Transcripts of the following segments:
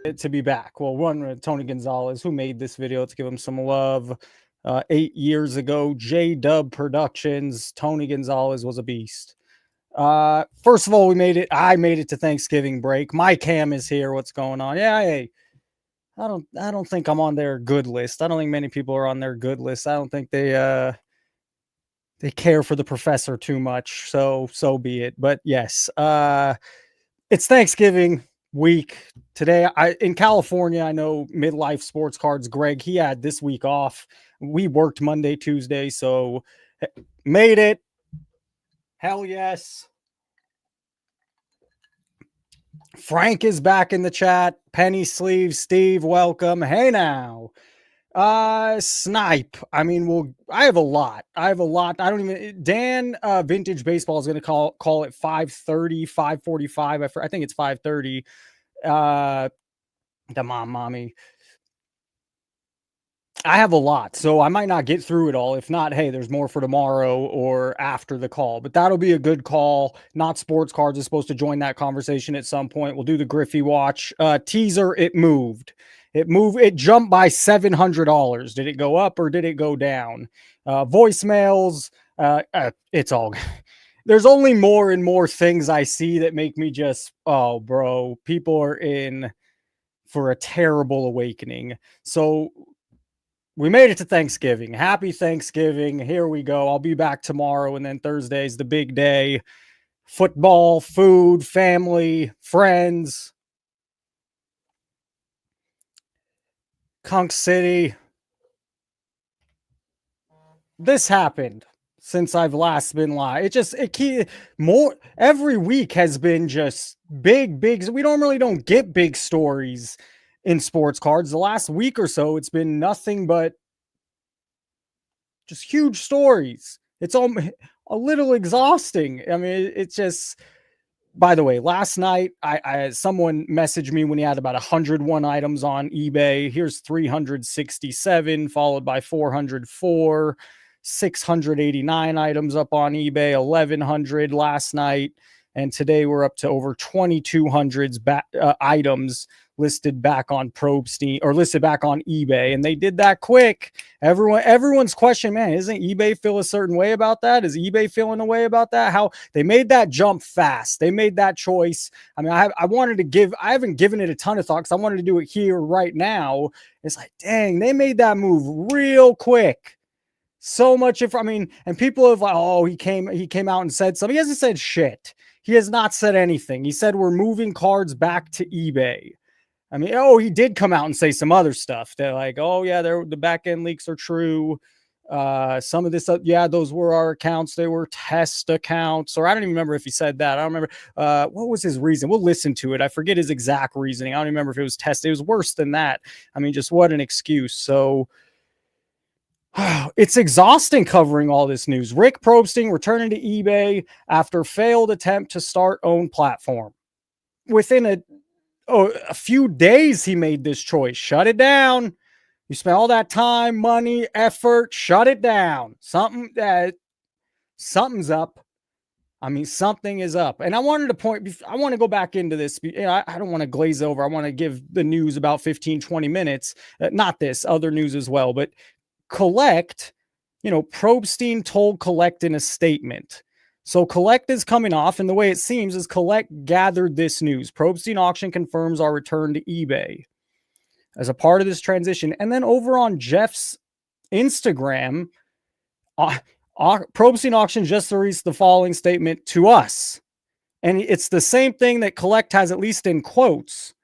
to be back. Well, one, Tony Gonzalez, who made this video. Let's give him some love. 8 years ago, J-Dub Productions. Tony Gonzalez was a beast. First of all, we made it. I made it to Thanksgiving break. My cam is here. What's going on? Yeah, hey. I don't think I'm on their good list. I don't think many people are on their good list. I don't think they care for the professor too much. So be it. But yes, it's Thanksgiving week today. In California, I know Midlife Sports Cards Greg, he had this week off. We worked Monday, Tuesday, so made it. Hell yes. Frank is back in the chat. Penny Sleeve, Steve, welcome. Hey now. Snipe. I mean, I have a lot. I don't even, Dan, Vintage Baseball is going to call it 5:30, 5:45. I think it's 5:30. Come on, mommy. I have a lot, so I might not get through it all. If not, hey, there's more for tomorrow or after the call, but that'll be a good call. Not Sports Cards is supposed to join that conversation at some point. We'll do the Griffey watch. Teaser, it moved. It jumped by $700. Did it go up or did it go down? Voicemails, it's all... There's only more and more things I see that make me just, oh, bro, people are in for a terrible awakening. So we made it to Thanksgiving. Happy Thanksgiving. Here we go. I'll be back tomorrow, and then Thursday's the big day. Football, food, family, friends. Conch City. This happened since I've last been live. Every week has been just big. We normally don't get big stories in sports cards. The last week or so, it's been nothing but just huge stories. It's all a little exhausting. I mean, it's just, by the way, last night, someone messaged me when he had about 101 items on eBay. Here's 367, followed by 404, 689 items up on eBay, 1,100 last night. And today we're up to over 2,200 items listed back on Probstein or listed back on eBay. And they did that quick. Everyone's question, man, isn't eBay feel a certain way about that? Is eBay feeling a way about that? How they made that jump fast. They made that choice. I mean, I haven't given it a ton of thought because I wanted to do it here right now. It's like, dang, they made that move real quick. So much and people have like, oh, he came out and said something. He hasn't said shit. He has not said anything. He said we're moving cards back to eBay. I mean, he did come out and say some other stuff. They're like, oh yeah, the back end leaks are true. Some of this, yeah, those were our accounts. They were test accounts, or I don't even remember if he said that. I don't remember. What was his reason? We'll listen to it. I forget his exact reasoning. I don't remember if it was test. It was worse than that. I mean, just what an excuse. So it's exhausting covering all this news. Rick Probstein returning to eBay after failed attempt to start own platform. Within a few days, he made this choice. Shut it down. You spent all that time, money, effort. Shut it down. Something's up. I mean, something is up. And I want to go back into this. I don't want to glaze over. I want to give the news about 15, 20 minutes. Not this, other news as well. But Collect, Probstein told Collect in a statement. So Collect is coming off, and the way it seems is Collect gathered this news. Probstein auction confirms our return to eBay as a part of this transition. And then over on Jeff's Instagram, Probstein auction just released the following statement to us. And it's the same thing that Collect has, at least in quotes.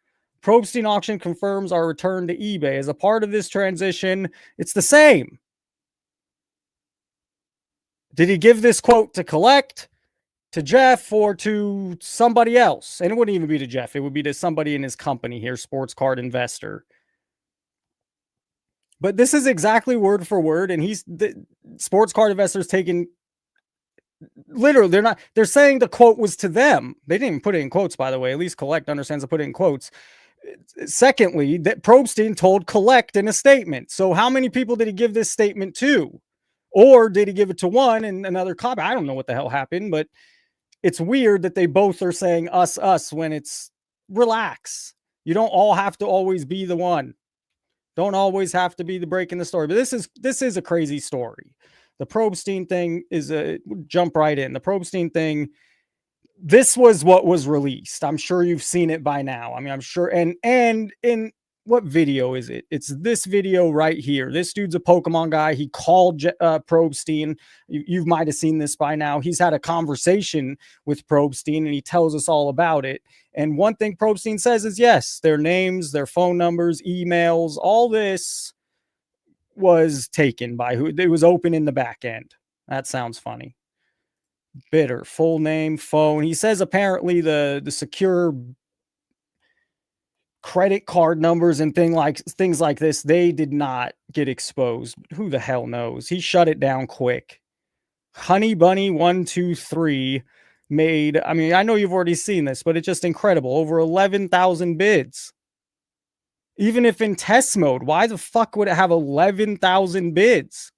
Probstein auction confirms our return to eBay. As a part of this transition, it's the same. Did he give this quote to Collect, to Jeff, or to somebody else? And it wouldn't even be to Jeff. It would be to somebody in his company here, Sports Card Investor. But this is exactly word for word. And the Sports Card Investor's taking... Literally, they're saying the quote was to them. They didn't even put it in quotes, by the way. At least Collect understands to put it in quotes. Secondly, that Probstein told Collect in a statement. So how many people did he give this statement to? Or did he give it to one and another copy? I don't know what the hell happened, but it's weird that they both are saying us when it's relax. You don't all have to always be the one. Don't always have to be the break in the story. But this is a crazy story. The Probstein thing is a jump right in. The Probstein thing, this was what was released. I'm sure you've seen it by now. I mean, I'm sure. And in what video is it? It's this video right here. This dude's a Pokemon guy. He called Probstein. You might have seen this by now. He's had a conversation with Probstein, and he tells us all about it. And one thing Probstein says is, yes, their names, their phone numbers, emails, all this was taken by who it was open in the back end. That sounds funny. Bitter, full name, phone. He says apparently the secure credit card numbers and things like this, they did not get exposed. Who the hell knows? He shut it down quick. Honey Bunny 123 made, I mean, I know you've already seen this, but it's just incredible. Over 11,000 bids. Even if in test mode, why the fuck would it have 11,000 bids?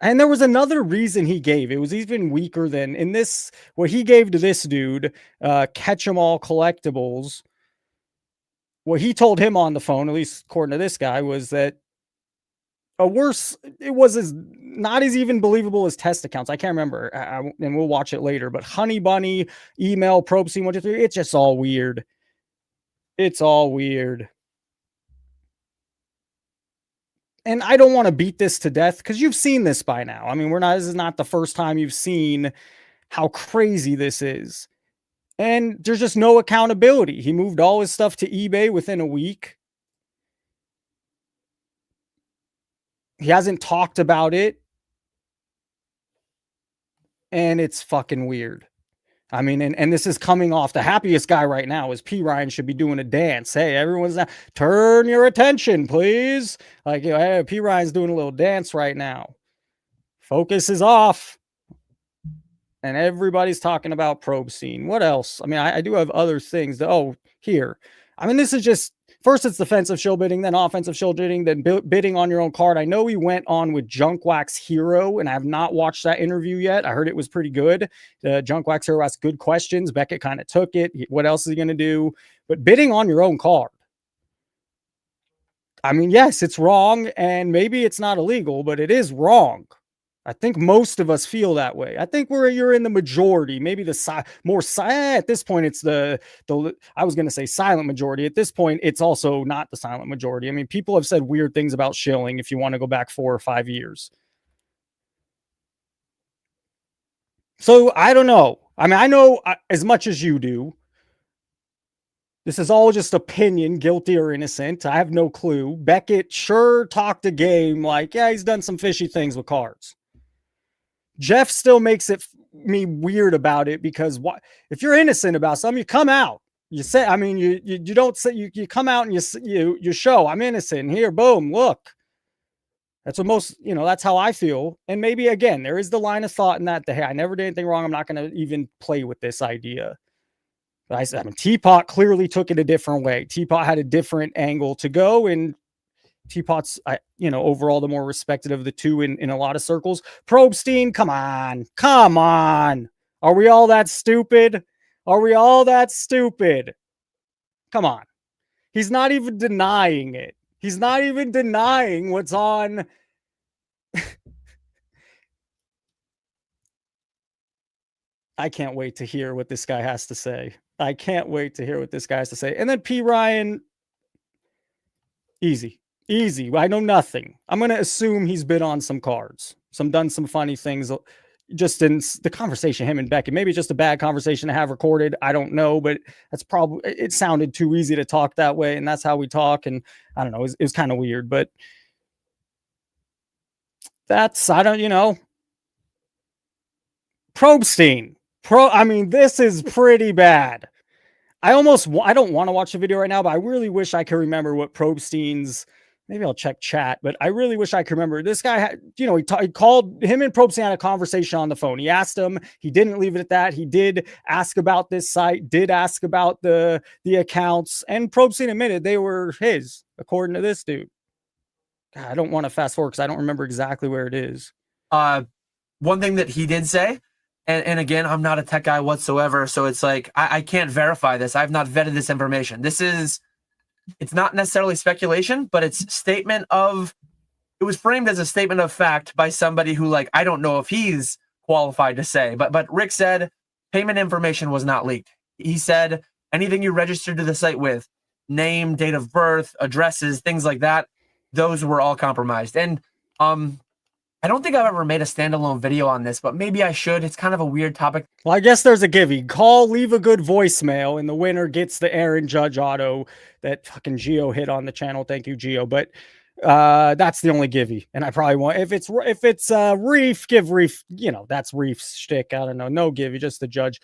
And there was another reason he gave. It was even weaker than in this. What he gave to this dude, Catch 'em All Collectibles. What he told him on the phone, at least according to this guy, was that it was not as even believable as test accounts. I can't remember, and we'll watch it later. But Honey Bunny, email, Probstein 123, it's just all weird. It's all weird. And I don't want to beat this to death because you've seen this by now. I mean, this is not the first time you've seen how crazy this is. And there's just no accountability. He moved all his stuff to eBay within a week. He hasn't talked about it. And it's fucking weird. I mean, and this is coming off. The happiest guy right now is P. Ryan should be doing a dance. Hey, everyone's now, turn your attention, please. Like, you know, hey, P. Ryan's doing a little dance right now. Focus is off. And everybody's talking about Probstein. What else? I mean, I do have other things. Here. I mean, this is just, first it's defensive shill bidding, then offensive shill bidding, then bidding on your own card. I know he went on with Junkwax Hero, and I have not watched that interview yet. I heard it was pretty good. Junkwax Hero asked good questions. Beckett kind of took it. What else is he going to do? But bidding on your own card. I mean, yes, it's wrong, and maybe it's not illegal, but it is wrong. I think most of us feel that way. I think you're in the majority, maybe at this point, it's the I was going to say silent majority. At this point, it's also not the silent majority. I mean, people have said weird things about Shilling if you want to go back 4 or 5 years. So I don't know. I mean, I know as much as you do. This is all just opinion, guilty or innocent. I have no clue. Beckett sure talked a game like, yeah, he's done some fishy things with cards. Jeff still makes me weird about it because if you're innocent about something, you come out. You say, I mean, you don't say, you come out and you show I'm innocent. Here, boom, look. That's what that's how I feel. And maybe again, there is the line of thought in that, hey, I never did anything wrong. I'm not going to even play with this idea. But I mean, Teapot clearly took it a different way. Teapot had a different angle to go, and Teapot's, overall the more respected of the two in a lot of circles. Probstein, come on. Are we all that stupid? Come on. He's not even denying it. He's not even denying what's on. I can't wait to hear what this guy has to say. And then P. Ryan, easy. I know nothing. I'm going to assume he's bid on some cards, done some funny things. Just in the conversation, him and Beckett, maybe just a bad conversation to have recorded. I don't know, but that's probably, it sounded too easy to talk that way. And that's how we talk. And I don't know, it was kind of weird, but Probstein. I mean, this is pretty bad. I don't want to watch the video right now, but I really wish I could remember what Probstein's, maybe I'll check chat, but I really wish I could remember. This guy had, he called him and Probstein had a conversation on the phone. He asked him, he didn't leave it at that. He did ask about this site, did ask about the accounts, and Probstein admitted they were his, according to this dude. God, I don't want to fast forward because I don't remember exactly where it is. One thing that he did say, and again, I'm not a tech guy whatsoever, so it's like, I can't verify this. I've not vetted this information. This is it's not necessarily speculation, but it's statement of, it was framed as a statement of fact by somebody who, like, I don't know if he's qualified to say, but Rick said payment information was not leaked. He said anything you registered to the site with, name, date of birth, addresses, things like that, those were all compromised. And I don't think I've ever made a standalone video on this, but maybe I should. It's kind of a weird topic. Well, I guess there's a givey. Call, leave a good voicemail, and the winner gets the Aaron Judge auto that fucking Geo hit on the channel. Thank you, Geo. But that's the only givey. And I probably won't. If it's Reef, give Reef, you know, that's Reef's shtick. I don't know. No givey, just the judge.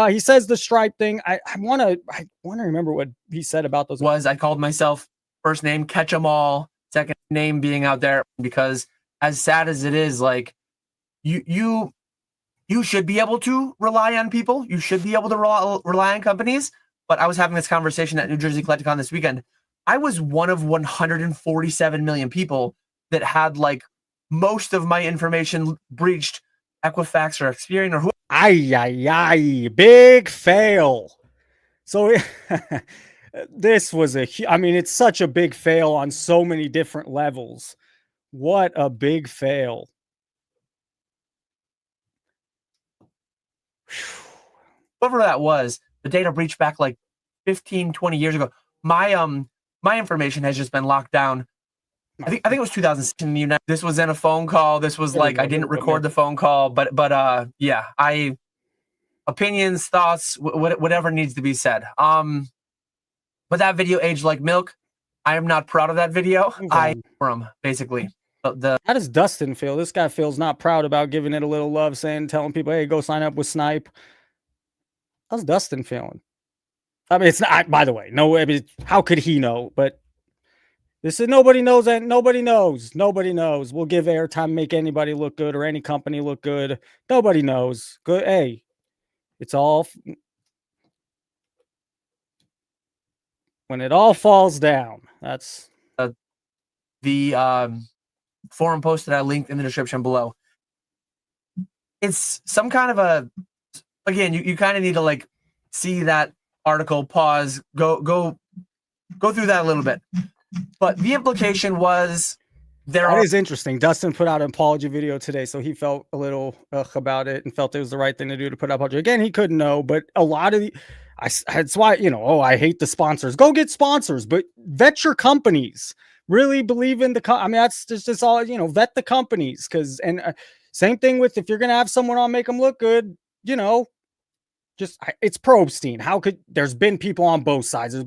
He says the stripe thing. I wanna remember what he said about those. I called myself first name Catch 'em All, second name being out there, because as sad as it is, like, you should be able to rely on people. You should be able to rely on companies. But I was having this conversation at New Jersey Collecticon this weekend. I was one of 147 million people that had, like, most of my information breached. Equifax or Experian or who. Big fail. So this was it's such a big fail on so many different levels. What a big fail. Whoever that was, the data breach back like 15, 20 years ago. My information has just been locked down. I think it was 2016. This was in a phone call. This was like, I didn't record the phone call, but yeah, opinions, thoughts, whatever needs to be said. But that video aged like milk. I am not proud of that video. I from basically. How does Dustin feel? This guy feels not proud about giving it a little love, telling people, hey, go sign up with Snype. How's Dustin feeling? I mean, it's not, by the way, no, I mean, how could he know? But this is, nobody knows that. Nobody knows. Nobody knows. We'll give airtime, make anybody look good or any company look good. Nobody knows. Good. Hey, it's all, when it all falls down, that's the forum post that I linked in the description below. It's some kind of a, again, you kind of need to, like, see that article, pause, go through that a little bit. But the implication was that is interesting. Dustin put out an apology video today, so he felt a little about it and felt it was the right thing to do to put up apology. Again, he couldn't know, but a lot of that's why, I hate the sponsors. Go get sponsors, but vet your companies. Really believe in I mean, that's just all, vet the companies. Because, and same thing with, if you're going to have someone on, make them look good, it's Probstein. How could, there's been people on both sides. There's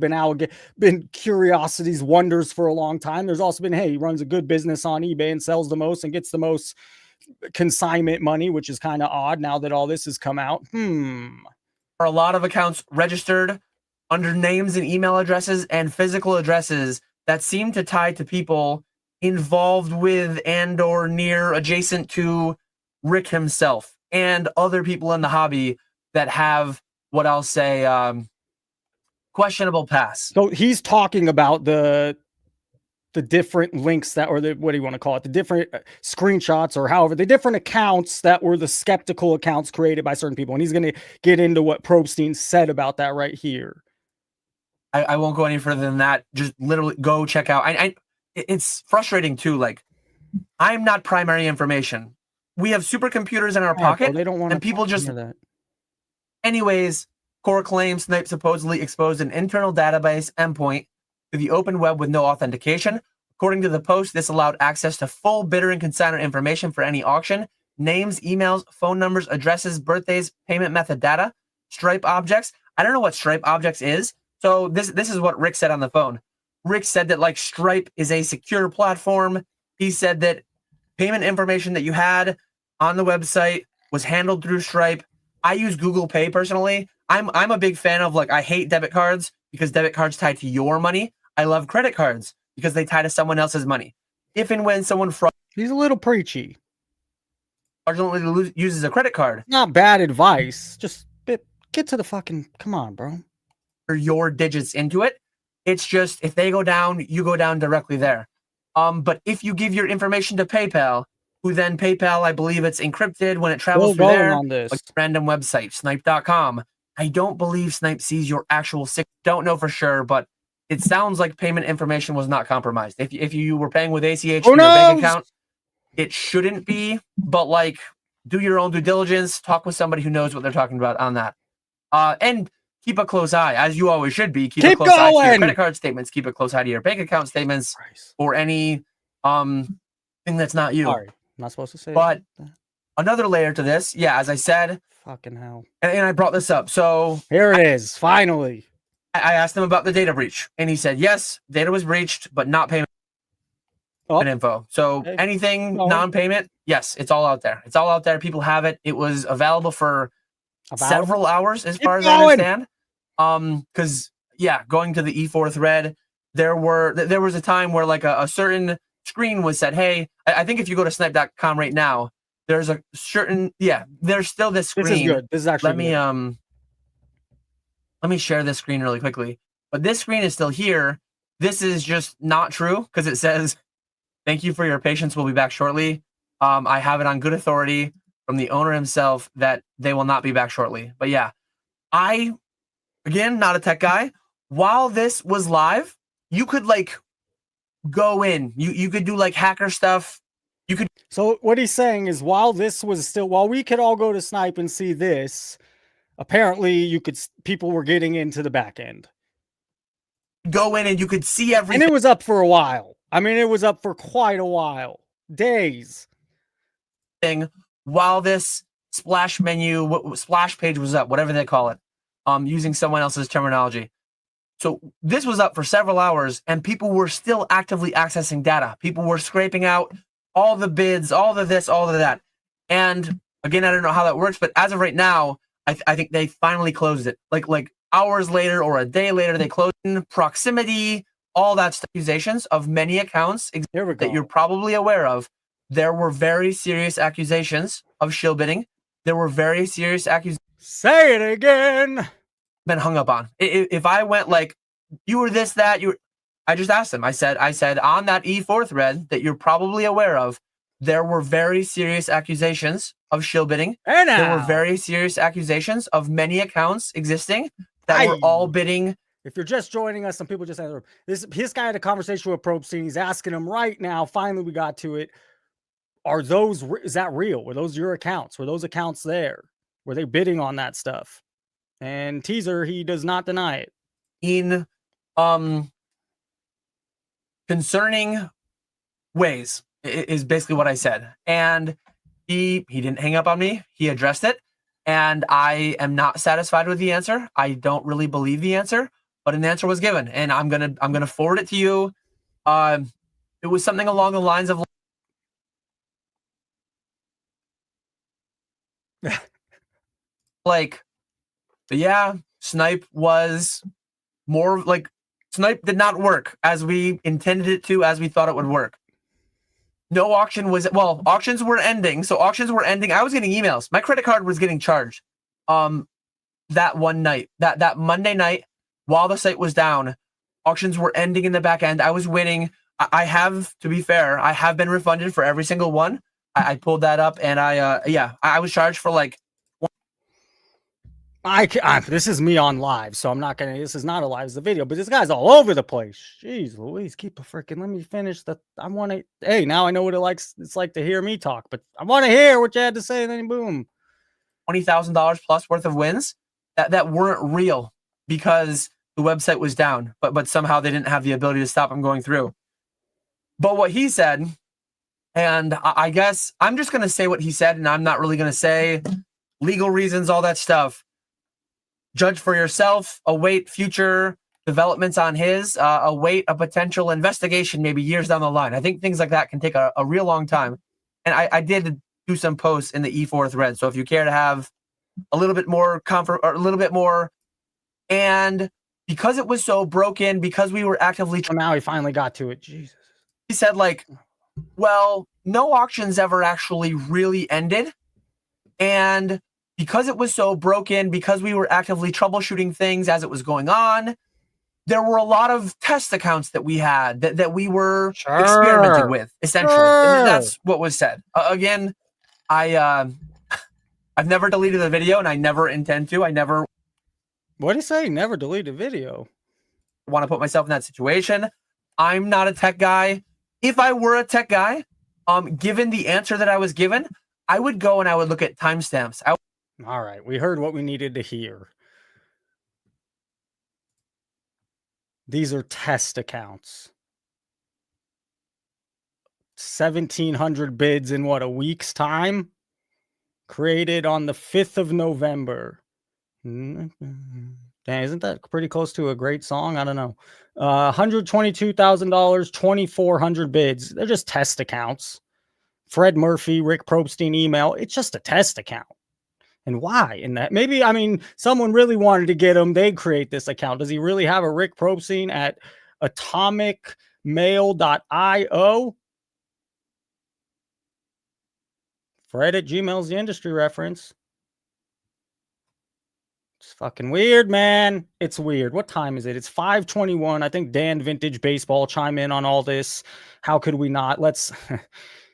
been curiosities, wonders for a long time. There's also been, hey, he runs a good business on eBay and sells the most and gets the most consignment money, which is kind of odd now that all this has come out. Are a lot of accounts registered under names and email addresses and physical addresses that seem to tie to people involved with and or near adjacent to Rick himself and other people in the hobby that have, what I'll say, questionable past. So he's talking about the different links that, or what do you want to call it? The different screenshots, or however, the different accounts that were the skeptical accounts created by certain people. And he's going to get into what Probstein said about that right here. I won't go any further than that. Just literally go check out. It's frustrating too. Like, I'm not primary information. We have supercomputers in our pocket, bro, they don't want, and people just that. Anyways, core claims Snype supposedly exposed an internal database endpoint to the open web with no authentication. According to the post, this allowed access to full bidder and consignor information for any auction, names, emails, phone numbers, addresses, birthdays, payment method data, Stripe objects. I don't know what Stripe objects is. So this is what Rick said on the phone. Rick said that, like, Stripe is a secure platform. He said that payment information that you had on the website was handled through Stripe. I use Google Pay personally. I'm a big fan of, like, I hate debit cards because debit cards tie to your money. I love credit cards because they tie to someone else's money. If and when someone he's a little preachy. Fraudulently uses a credit card. Not bad advice. Just get to the fucking, come on, bro. Your digits into it. It's just, if they go down, you go down directly there. But if you give your information to PayPal, who then PayPal, I believe it's encrypted when it travels through there, on this. like random website, snype.com. I don't believe Snype sees your actual don't know for sure, but it sounds like payment information was not compromised. If you were paying with ACH Who to your bank knows? account, it shouldn't be. But like, do your own due diligence. Talk with somebody who knows what they're talking about on that. And keep a close eye, as you always should be. Keep a close eye to your credit card statements. Keep a close eye to your bank account statements, or any thing that's not you. Sorry, I'm not supposed to say. But another layer to this, yeah, as I said, fucking hell. And I brought this up. So here it is. Finally, I asked him about the data breach, and he said yes, data was breached, but not payment info. So anything non-payment, yes, it's all out there. It's all out there. People have it. It was available for several hours, as far as I understand. Because yeah, going to the E4 thread, there was a time where like a certain screen was said, hey, I think if you go to snype.com right now, there's a certain, there's still this screen. This is good. This is actually let me share this screen really quickly. But this screen is still here. This is just not true, because it says, thank you for your patience. We'll be back shortly. I have it on good authority from the owner himself that they will not be back shortly. But yeah, again, not a tech guy. While this was live, you could like go in. You could do like hacker stuff. You could. So what he's saying is, while we could all go to Snype and see this, apparently people were getting into the back end. Go in and you could see everything. And it was up for a while. I mean, it was up for quite a while. Days. While this splash page was up, whatever they call it, using someone else's terminology. So this was up for several hours, and people were still actively accessing data. People were scraping out all the bids, all of this, all of that. And again, I don't know how that works, but as of right now, I think they finally closed it. Like hours later or a day later, they closed in proximity, all that stuff. Accusations of many accounts that you're probably aware of. There were very serious accusations of shill bidding. There were very serious accusations. Say it again. Been hung up on. If I went like, you were this, that, I just asked them. I said on that E4 thread that you're probably aware of, there were very serious accusations of shill bidding. There were very serious accusations of many accounts existing that were all bidding. If you're just joining us, some people just said this guy had a conversation with Probstein. He's asking him right now. Finally, we got to it. Is that real? Were those your accounts? Were those accounts there? Were they bidding on that stuff? And teaser, he does not deny it. In concerning ways is basically what I said. And he didn't hang up on me. He addressed it. And I am not satisfied with the answer. I don't really believe the answer, but an answer was given, and I'm gonna forward it to you. It was something along the lines of like, yeah, Snype was more like Snype did not work as we intended it to, as we thought it would work. No auction was, auctions were ending. So auctions were ending. I was getting emails. My credit card was getting charged. That one night, that Monday night, while the site was down, auctions were ending in the back end. I was winning. I have, to be fair, I have been refunded for every single one. I pulled that up, and I was charged for like. This is me on live, so I'm not gonna. This is not a live, it's a video, but this guy's all over the place. Jeez Louise, keep a freaking. Let me finish the. I want to. Hey, now I know what it's like to hear me talk, but I want to hear what you had to say. And then boom, $20,000 plus worth of wins that weren't real because the website was down, but somehow they didn't have the ability to stop them going through. But what he said, and I guess I'm just gonna say what he said, and I'm not really gonna say legal reasons, all that stuff. Judge for yourself, await future developments on his, await a potential investigation maybe years down the line. I think things like that can take a real long time. And I did do some posts in the E4 thread. So if you care to have a little bit more comfort or a little bit more, and because it was so broken, because we were actively. Now he finally got to it. Jesus. He said like, well, no auctions ever actually really ended. And because it was so broken, because we were actively troubleshooting things as it was going on, there were a lot of test accounts that we had that we were experimenting with, essentially. And that's what was said. Again, I've never deleted the video, and I never intend to. What did he say? Never delete a video. want to put myself in that situation. I'm not a tech guy. If I were a tech guy, given the answer that I was given, I would go and I would look at timestamps. All right, we heard what we needed to hear. These are test accounts. 1,700 bids in what, a week's time? Created on the 5th of November. Dang, isn't that pretty close to a great song? I don't know. $122,000, 2,400 bids. They're just test accounts. Fred Murphy, Rick Probstein email. It's just a test account. And why? In that, maybe, I mean, someone really wanted to get him. They'd create this account. Does he really have a Rick Probstein at atomicmail.io? Fred at Gmail's the industry reference. It's fucking weird, man. It's weird. What time is it? It's 5:21. I think Dan Vintage Baseball chime in on all this. How could we not? Let's,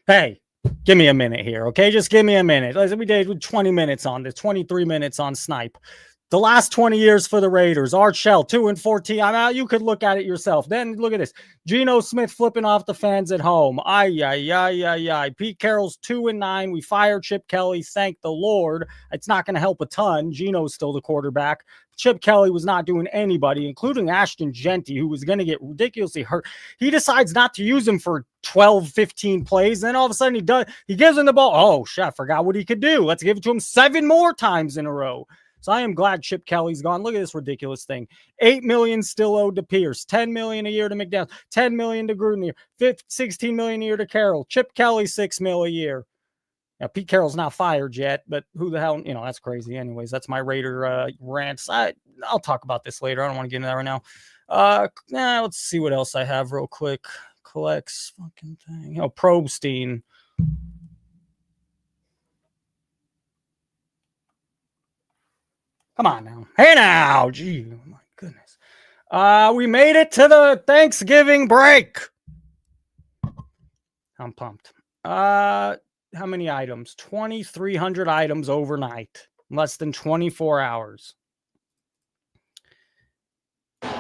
hey, give me a minute here, okay? Just give me a minute. We did 20 minutes on this, 23 minutes on Snipe. The last 20 years for the Raiders. Art Shell, 2-14. I'm out. You could look at it yourself. Then look at this. Geno Smith flipping off the fans at home. Pete Carroll's 2-9. We fired Chip Kelly. Thank the Lord. It's not going to help a ton. Geno's still the quarterback. Chip Kelly was not doing anybody, including Ashton Genty, who was going to get ridiculously hurt. He decides not to use him for 12, 15 plays. Then all of a sudden he does. He gives him the ball. Oh, shit, I forgot what he could do. Let's give it to him 7 more times in a row. So I am glad Chip Kelly's gone. Look at this ridiculous thing. $8 million still owed to Pierce. $10 million a year to McDowell. $10 million to Gruden. $16 million a year to Carroll. Chip Kelly, $6 million a year. Now, Pete Carroll's not fired yet, but who the hell, that's crazy. Anyways, that's my Raider rants. I'll talk about this later. I don't want to get into that right now. Let's see what else I have real quick. Collects fucking thing. Probstein. Come on now. Hey now. Gee, oh my goodness. We made it to the Thanksgiving break. I'm pumped. How many items? 2,300 items overnight. Less than 24 hours.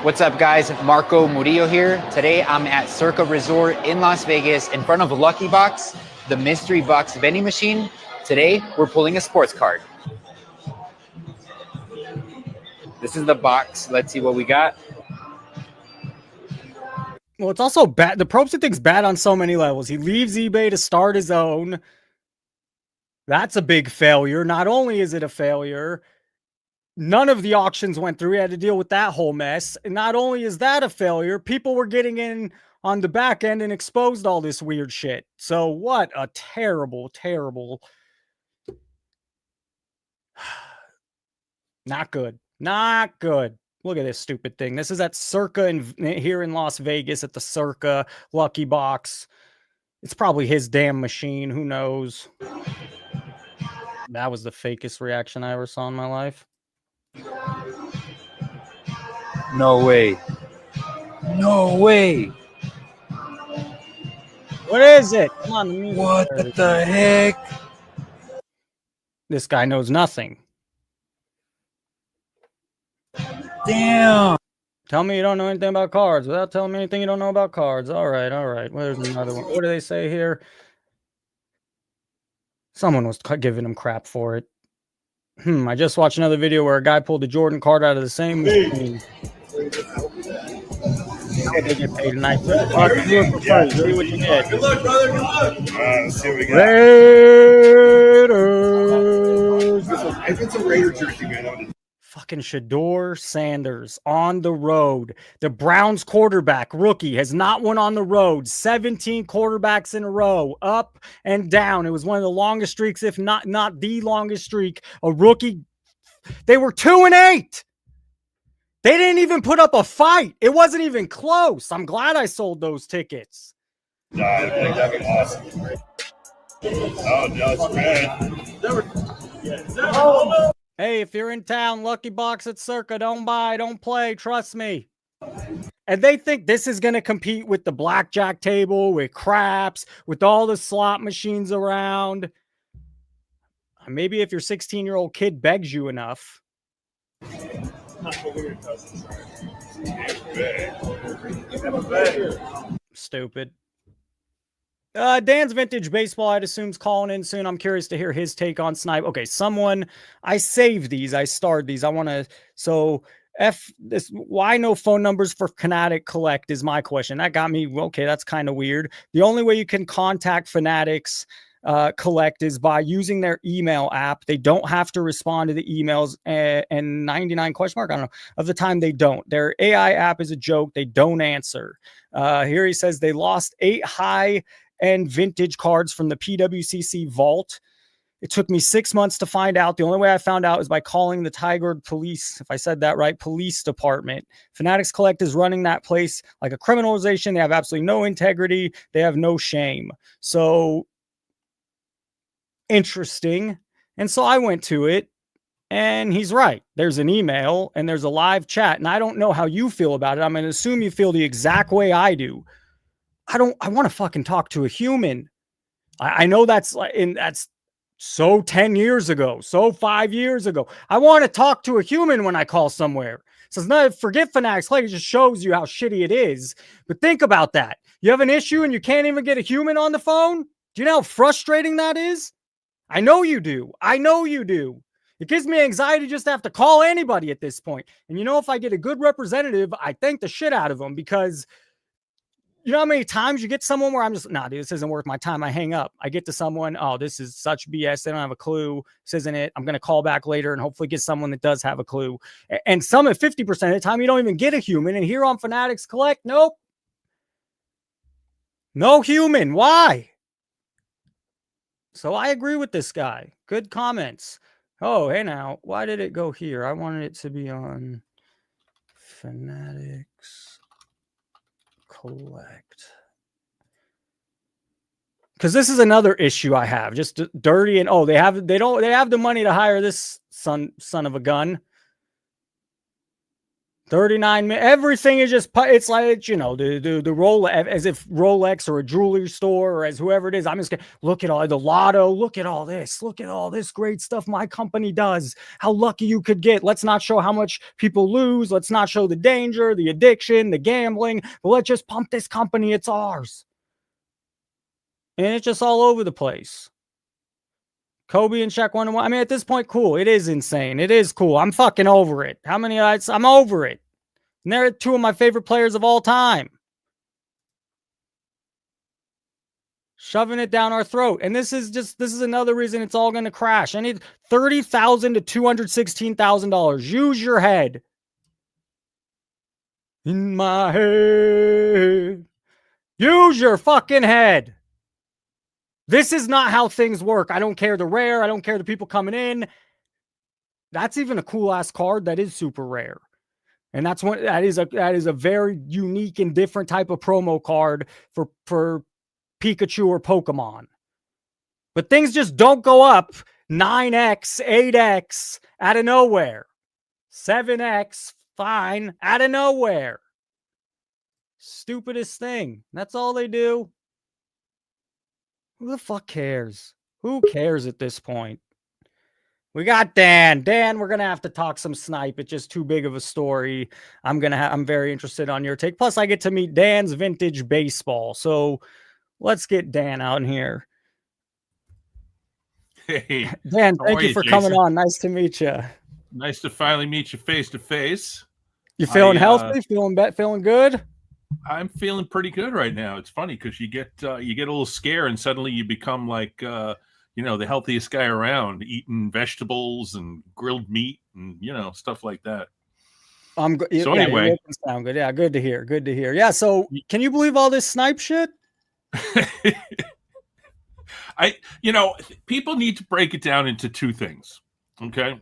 What's up, guys? Marco Murillo here. Today I'm at Circa Resort in Las Vegas in front of Lucky Box, the mystery box vending machine. Today we're pulling a sports card. This is the box. Let's see what we got. Well, it's also bad. The Probstein thing's bad on so many levels. He leaves eBay to start his own. That's a big failure. Not only is it a failure, none of the auctions went through. He had to deal with that whole mess. And not only is that a failure, people were getting in on the back end and exposed all this weird shit. So what a terrible, terrible. Not good. Not good. Look at this stupid thing. This is at Circa here in Las Vegas at the Circa Lucky Box. It's probably his damn machine. Who knows? That was the fakest reaction I ever saw in my life. No way. No way. What is it? Come on. What the heck? This guy knows nothing. Damn. Tell me you don't know anything about cards without telling me anything you don't know about cards. All right, all right. Where's another one? What do they say here? Someone was giving him crap for it. I just watched another video where a guy pulled a Jordan card out of the same machine. They get paid tonight. Do it for free. See what you get. Good luck, brother. Good luck. Let's see what we got. Raiders. If it's a Raider jersey, man. Fucking Shador Sanders on the road. The Browns quarterback, rookie, has not won on the road. 17 quarterbacks in a row, up and down. It was one of the longest streaks, if not the longest streak. A rookie. They were 2-8. They didn't even put up a fight. It wasn't even close. I'm glad I sold those tickets. No, I think that'd be awesome. Oh, no, it's great. Hey, if you're in town, Lucky Box at Circa, don't buy, don't play, trust me. And they think this is going to compete with the blackjack table, with craps, with all the slot machines around. Maybe if your 16-year-old kid begs you enough. Stupid. Dan's Vintage Baseball, I'd assume, is calling in soon. I'm curious to hear his take on Snipe. Okay, I saved these. I starred these. I want to, so why no phone numbers for Fanatic Collect is my question. That got me, okay, that's kind of weird. The only way you can contact Fanatics Collect is by using their email app. They don't have to respond to the emails, and 99 question mark, I don't know, of the time they don't. Their AI app is a joke. They don't answer. Here he says they lost 8 high-end vintage cards from the PWCC vault. It took me 6 months to find out. The only way I found out is by calling the Tiger Police, if I said that right, police department. Fanatics Collect is running that place like a criminalization. They have absolutely no integrity. They have no shame. So interesting. And so I went to it, and he's right. There's an email and there's a live chat, and I don't know how you feel about it. I'm going to assume you feel the exact way I do. I want to fucking talk to a human. I know that's so 10 years ago, so 5 years ago. I want to talk to a human when I call somewhere. So it's not, forget Fanatics Collect, it just shows you how shitty it is. But think about that. You have an issue and you can't even get a human on the phone? Do you know how frustrating that is? I know you do. I know you do. It gives me anxiety just to have to call anybody at this point. And you know, if I get a good representative, I thank the shit out of them, because you know how many times you get someone where I'm just, nah, dude, this isn't worth my time. I hang up. I get to someone, oh, this is such BS. They don't have a clue. This isn't it. I'm going to call back later and hopefully get someone that does have a clue. And some at 50% of the time, you don't even get a human. And here on Fanatics Collect, nope. No human. Why? So I agree with this guy. Good comments. Oh, hey now, why did it go here? I wanted it to be on Fanatics Collect. Because this is another issue I have. Just dirty, and they have the money to hire this son of a gun. 39 minutes. Everything is just, it's like, you know, the Rolex, as if Rolex or a jewelry store or as whoever it is. I'm just going to look at all the lotto. Look at all this. Look at all this great stuff my company does. How lucky you could get. Let's not show how much people lose. Let's not show the danger, the addiction, the gambling. But let's just pump this company. It's ours. And it's just all over the place. Kobe and Shaq 1-1. I mean, at this point, cool. It is insane. It is cool. I'm fucking over it. How many nights? I'm over it. And they're 2 of my favorite players of all time. Shoving it down our throat. And this is another reason it's all going to crash. I need $30,000 to $216,000. Use your head. In my head. Use your fucking head. This is not how things work. I don't care the rare. I don't care the people coming in. That's even a cool ass card that is super rare. And that is a very unique and different type of promo card for Pikachu or Pokemon. But things just don't go up 9x, 8x out of nowhere. 7x, fine, out of nowhere. Stupidest thing. That's all they do. Who the fuck cares? Who cares at this point? We got Dan. Dan, we're going to have to talk some snipe. It's just too big of a story. I'm very interested on your take. Plus, I get to meet Dan's Vintage Baseball. So let's get Dan out in here. Hey, Dan, thank you for coming on. Nice to meet you. Nice to finally meet you face to face. You feeling healthy? Feeling good? I'm feeling pretty good right now. It's funny because you get a little scare and suddenly you become like the healthiest guy around, eating vegetables and grilled meat and stuff like that. So anyway, sound good. Yeah, good to hear. Good to hear. Yeah. So can you believe all this snipe shit? People need to break it down into 2 things. Okay.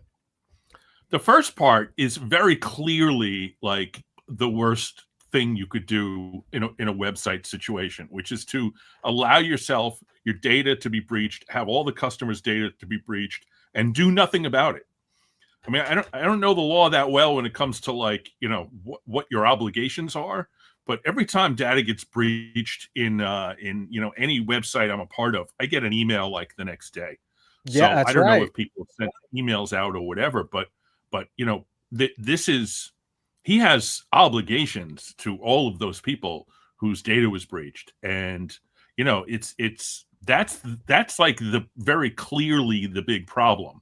The first part is very clearly like the worst thing you could do in a website situation, which is to allow yourself, your data to be breached, have all the customers' data to be breached, and do nothing about it. I mean, I don't know the law that well when it comes to what your obligations are, but every time data gets breached in any website I'm a part of, I get an email like the next day. Yeah, so that's I don't right. know if people send emails out or whatever, but he has obligations to all of those people whose data was breached, and that's like the very clearly the big problem.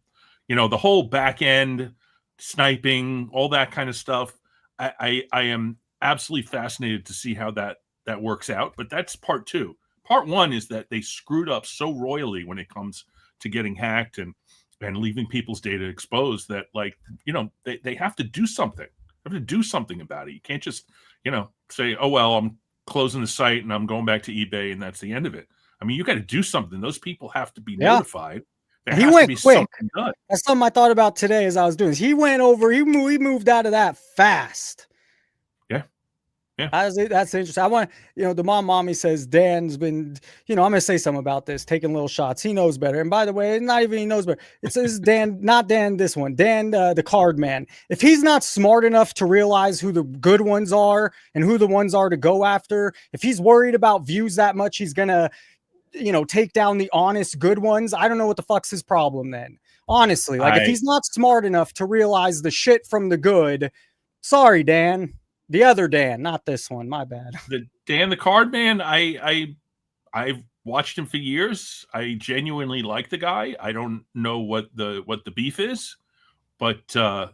The whole back end sniping, all that kind of stuff. I am absolutely fascinated to see how that works out, but that's part two. Part one is that they screwed up so royally when it comes to getting hacked and leaving people's data exposed that, like, they have to do something. They have to do something about it. You can't just, say, oh, well, I'm closing the site and I'm going back to eBay and that's the end of it. I mean, you got to do something. Those people have to be notified. He went quick. That's something I thought about today as I was doing this. He went over, he moved out of that fast. Yeah. That's interesting. I want, the mommy says Dan's been, I'm going to say something about this, taking little shots. He knows better. And by the way, not even he knows better. It says Dan, not Dan, this one, Dan, the card man. If he's not smart enough to realize who the good ones are and who the ones are to go after, if he's worried about views that much, he's going to, take down the honest, good ones. I don't know what the fuck's his problem then. Honestly, if he's not smart enough to realize the shit from the good, sorry, Dan. The other Dan, not this one. My bad. The Dan, the card man. I've watched him for years. I genuinely like the guy. I don't know what the beef is, but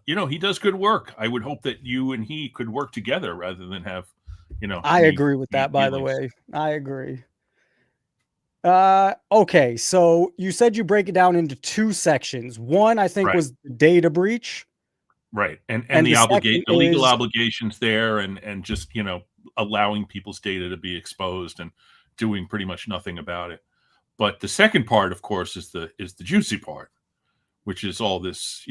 he does good work. I would hope that you and he could work together rather than have, I agree with that. By the way, I agree. Okay, so you said you break it down into two sections. One, I think, was data breach. Right. And the legal obligations there and just, allowing people's data to be exposed and doing pretty much nothing about it. But the second part, of course, is the juicy part, which is all this,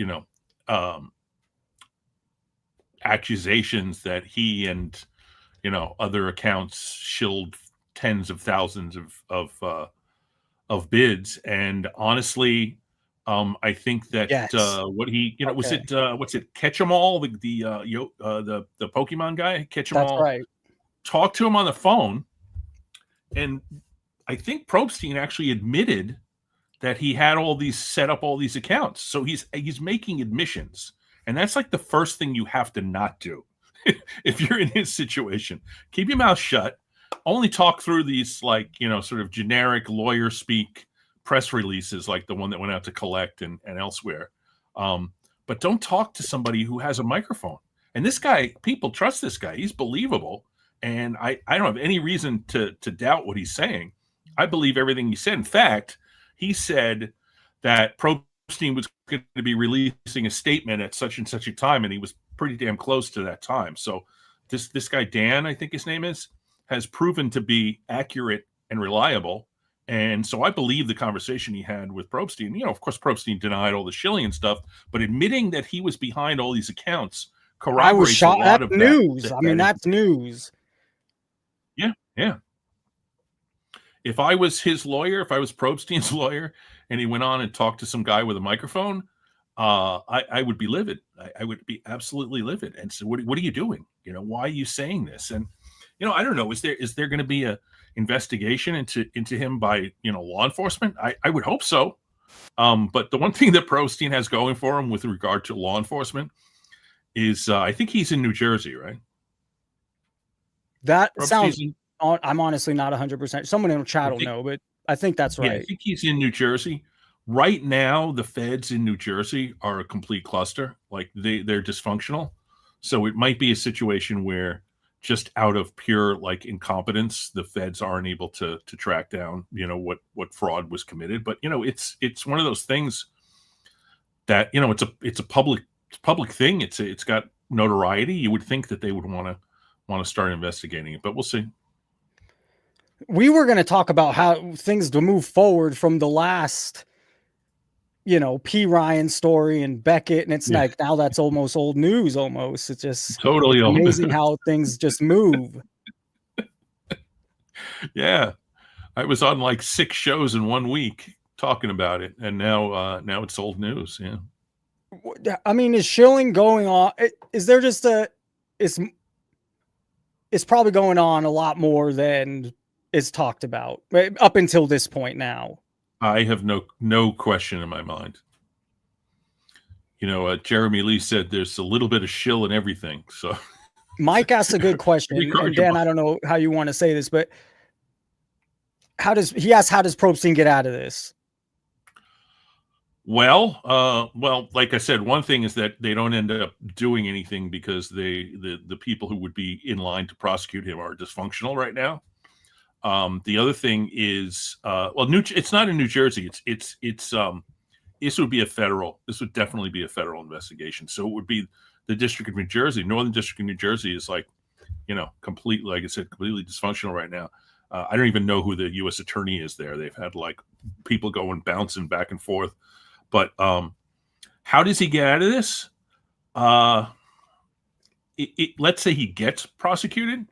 accusations that he and, other accounts shilled tens of thousands of bids. And honestly, I think that what he, was it what's it, Catch 'em All, the Pokemon guy, Catch 'em All. That's right. Talked to him on the phone, and I think Probstein actually admitted that he had set up all these accounts. So he's making admissions, and that's like the first thing you have to not do if you're in his situation. Keep your mouth shut. Only talk through these sort of generic lawyer speak press releases like the one that went out to Collect and elsewhere. But don't talk to somebody who has a microphone. And this guy, people trust this guy. He's believable. And I don't have any reason to doubt what he's saying. I believe everything he said. In fact, he said that Probstein was going to be releasing a statement at such and such a time, and he was pretty damn close to that time. So this guy, Dan, I think his name is, has proven to be accurate and reliable. And so I believe the conversation he had with Probstein. Of course, Probstein denied all the shilling and stuff, but admitting that he was behind all these accounts corroborates I was shocked. A lot That's of news. That that's news. Yeah. If I was his lawyer, if I was Probstein's lawyer, and he went on and talked to some guy with a microphone, I would be livid. I would be absolutely livid. And so, what are you doing? Why are you saying this? And I don't know. Is there going to be a investigation into him by law enforcement? I would hope so. But the one thing that Probstein has going for him with regard to law enforcement is I think he's in New Jersey, right? That sounds. I'm honestly not 100%. Someone in the chat will know, but I think that's right. Yeah, I think he's in New Jersey right now. The feds in New Jersey are a complete cluster. Like they're dysfunctional. So it might be a situation where, just out of pure incompetence, the feds aren't able to track down what fraud was committed. But it's one of those things that it's a public thing. It's got notoriety. You would think that they would want to start investigating it, but we'll see. We were going to talk about how things to move forward from the last P. Ryan story and Beckett, and it's like now that's almost old news. Almost, it's just totally amazing how things just move. Yeah, I was on 6 shows in 1 week talking about it, and now it's old news. Yeah, I mean, is Shilling going on? Is there just it's probably going on a lot more than is talked about up until this point now. I have no question in my mind. Jeremy Lee said there's a little bit of shill in everything. So Mike asked a good question, and Dan, I don't know how you want to say this, but how does Probstein get out of this? Well, like I said, one thing is that they don't end up doing anything because the people who would be in line to prosecute him are dysfunctional right now. The other thing is, it's not in New Jersey. This would definitely be a federal investigation. So it would be the District of New Jersey. Northern District of New Jersey is completely, like I said, completely dysfunctional right now. I don't even know who the U.S. attorney is there. They've had people going bouncing back and forth. But how does he get out of this? Let's say he gets prosecuted.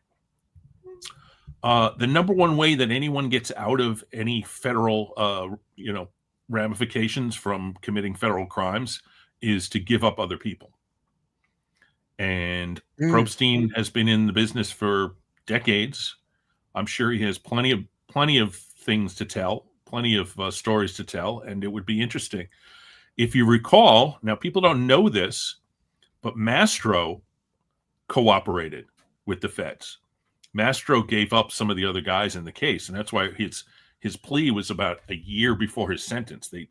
The number one way that anyone gets out of any federal, ramifications from committing federal crimes is to give up other people. And Probstein has been in the business for decades. I'm sure he has plenty of things to tell, plenty of stories to tell, and it would be interesting. If you recall, now people don't know this, but Mastro cooperated with the feds. Mastro gave up some of the other guys in the case, and that's why his plea was about a year before his sentence. They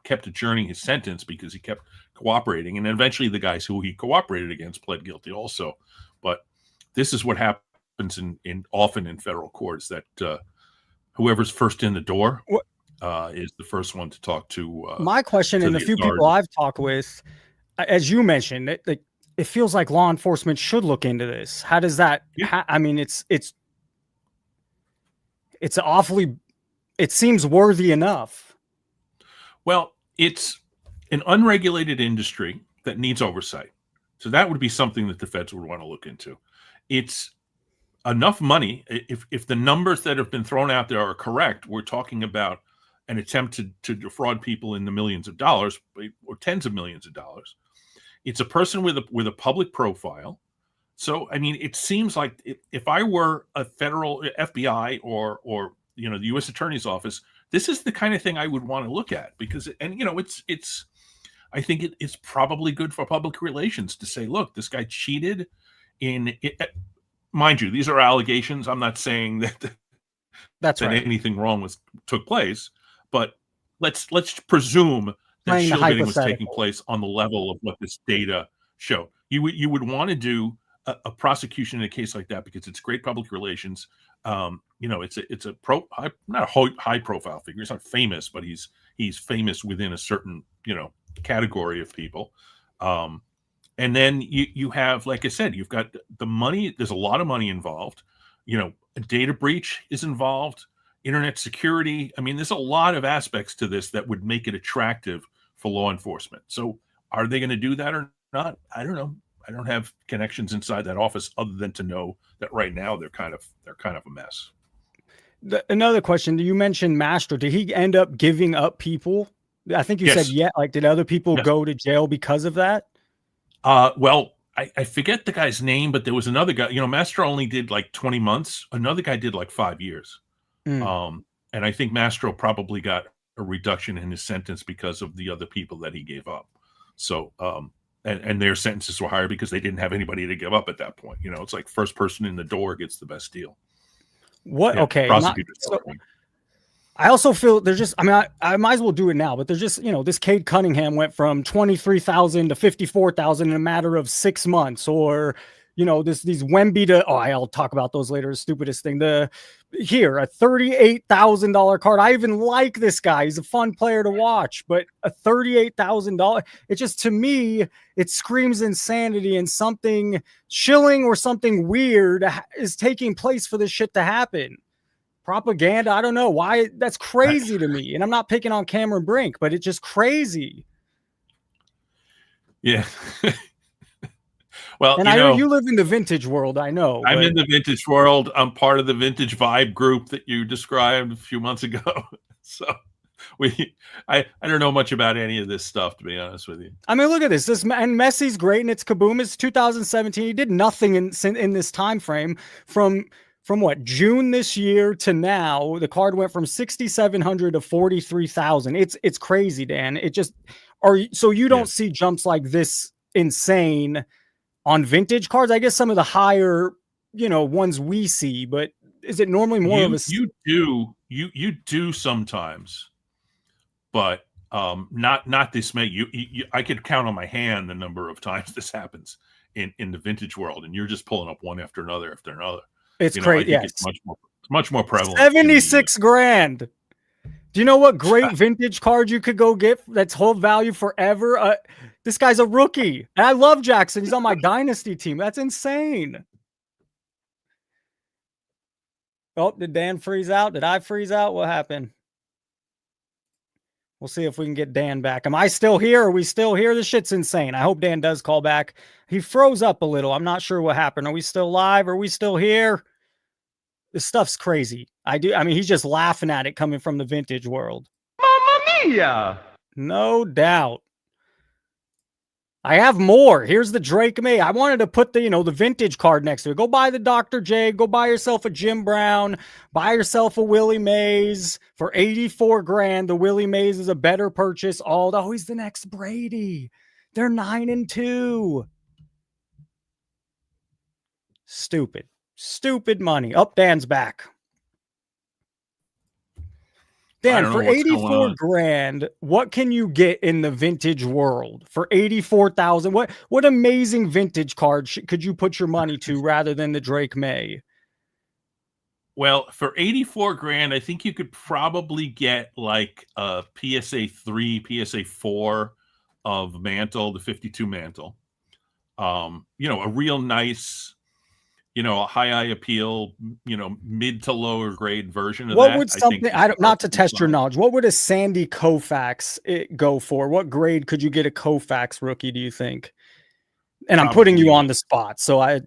kept adjourning his sentence because he kept cooperating, and eventually the guys who he cooperated against pled guilty also. But this is what happens often in federal courts, that whoever's first in the door is the first one to talk to. My question, and the few people I've talked with, as you mentioned, it feels like law enforcement should look into this. How does that? I mean, it's awfully. It seems worthy enough. Well, it's an unregulated industry that needs oversight. So that would be something that the feds would want to look into. It's enough money. If the numbers that have been thrown out there are correct, we're talking about an attempt to defraud people in the millions of dollars or tens of millions of dollars. It's a person with a public profile. So, I mean, it seems like if I were a federal FBI or the U.S. Attorney's Office, this is the kind of thing I would want to look at, because, it's I think it's probably good for public relations to say, look, this guy cheated in it. Mind you, these are allegations. I'm not saying that anything wrong took place, but let's presume that shielding was taking place on the level of what this data show. You would want to do a prosecution in a case like that because it's great public relations. It's not a high profile figure. He's not famous, but he's famous within a certain category of people. And then you have, like I said, you've got the money. There's a lot of money involved. A data breach is involved. Internet security. I mean, there's a lot of aspects to this that would make it attractive for law enforcement. So are they going to do that or not? I don't know. I don't have connections inside that office other than to know that right now they're kind of a mess. Another question. You mentioned Mastro. Did he end up giving up people? I think you said, did other people go to jail because of that? Well, I forget the guy's name, but there was another guy, Mastro only did like 20 months. Another guy did like 5 years. And I think Mastro probably got a reduction in his sentence because of the other people that he gave up. So, and their sentences were higher because they didn't have anybody to give up at that point. It's like first person in the door gets the best deal. What? Yeah, okay. I also feel there's just, I might as well do it now, but there's just, this Cade Cunningham went from 23,000 to 54,000 in a matter of 6 months, or, these Wemby to, I'll talk about those later. Stupidest thing. A $38,000 card. I even like this guy. He's a fun player to watch, but a $38,000. It just, to me, it screams insanity, and something Shilling or something weird is taking place for this shit to happen. Propaganda. I don't know why. That's crazy to me. And I'm not picking on Cameron Brink, but it's just crazy. Yeah. Well, and I know you live in the vintage world. I know. I'm in the vintage world. I'm part of the vintage vibe group that you described a few months ago. So I don't know much about any of this stuff, to be honest with you. I mean, look at this. And Messi's great, and it's kaboom. It's 2017. He did nothing in this time frame from what, June this year to now. The card went from 6,700 to 43,000. It's crazy, Dan. It just, So you don't Yeah. see jumps like this insane on vintage cards? I guess some of the higher, ones we see, but is it normally more of a You do sometimes, but not this many. I could count on my hand the number of times this happens in the vintage world, and you're just pulling up one after another after another. It's I crazy. think Yes. it's much more prevalent. 76 grand. Do you know what great vintage card you could go get that's hold value forever? This guy's a rookie. And I love Jackson. He's on my dynasty team. That's insane. Oh, did Dan freeze out? Did I freeze out? What happened? We'll see if we can get Dan back. Am I still here? Are we still here? This shit's insane. I hope Dan does call back. He froze up a little. I'm not sure what happened. Are we still live? Are we still here? This stuff's crazy. I mean, he's just laughing at it coming from the vintage world. Mamma mia! No doubt. I have more. Here's the Drake May. I wanted to put the, the vintage card next to it. Go buy the Dr. J. Go buy yourself a Jim Brown. Buy yourself a Willie Mays for 84 grand. The Willie Mays is a better purchase. Oh, he's the next Brady. They're 9-2. Stupid money. Up, Dan's back. Dan, for 84 grand, what can you get in the vintage world for 84,000? What amazing vintage card could you put your money to rather than the Drake May? Well, for 84 grand, I think you could probably get like a PSA 3, PSA 4 of Mantle, the 52 Mantle. A real nice, a high appeal, mid to lower grade version of what that. Would something, not to test your knowledge, what would a Sandy Koufax go for? What grade could you get a Koufax rookie, do you think? And I'm putting you on the spot. So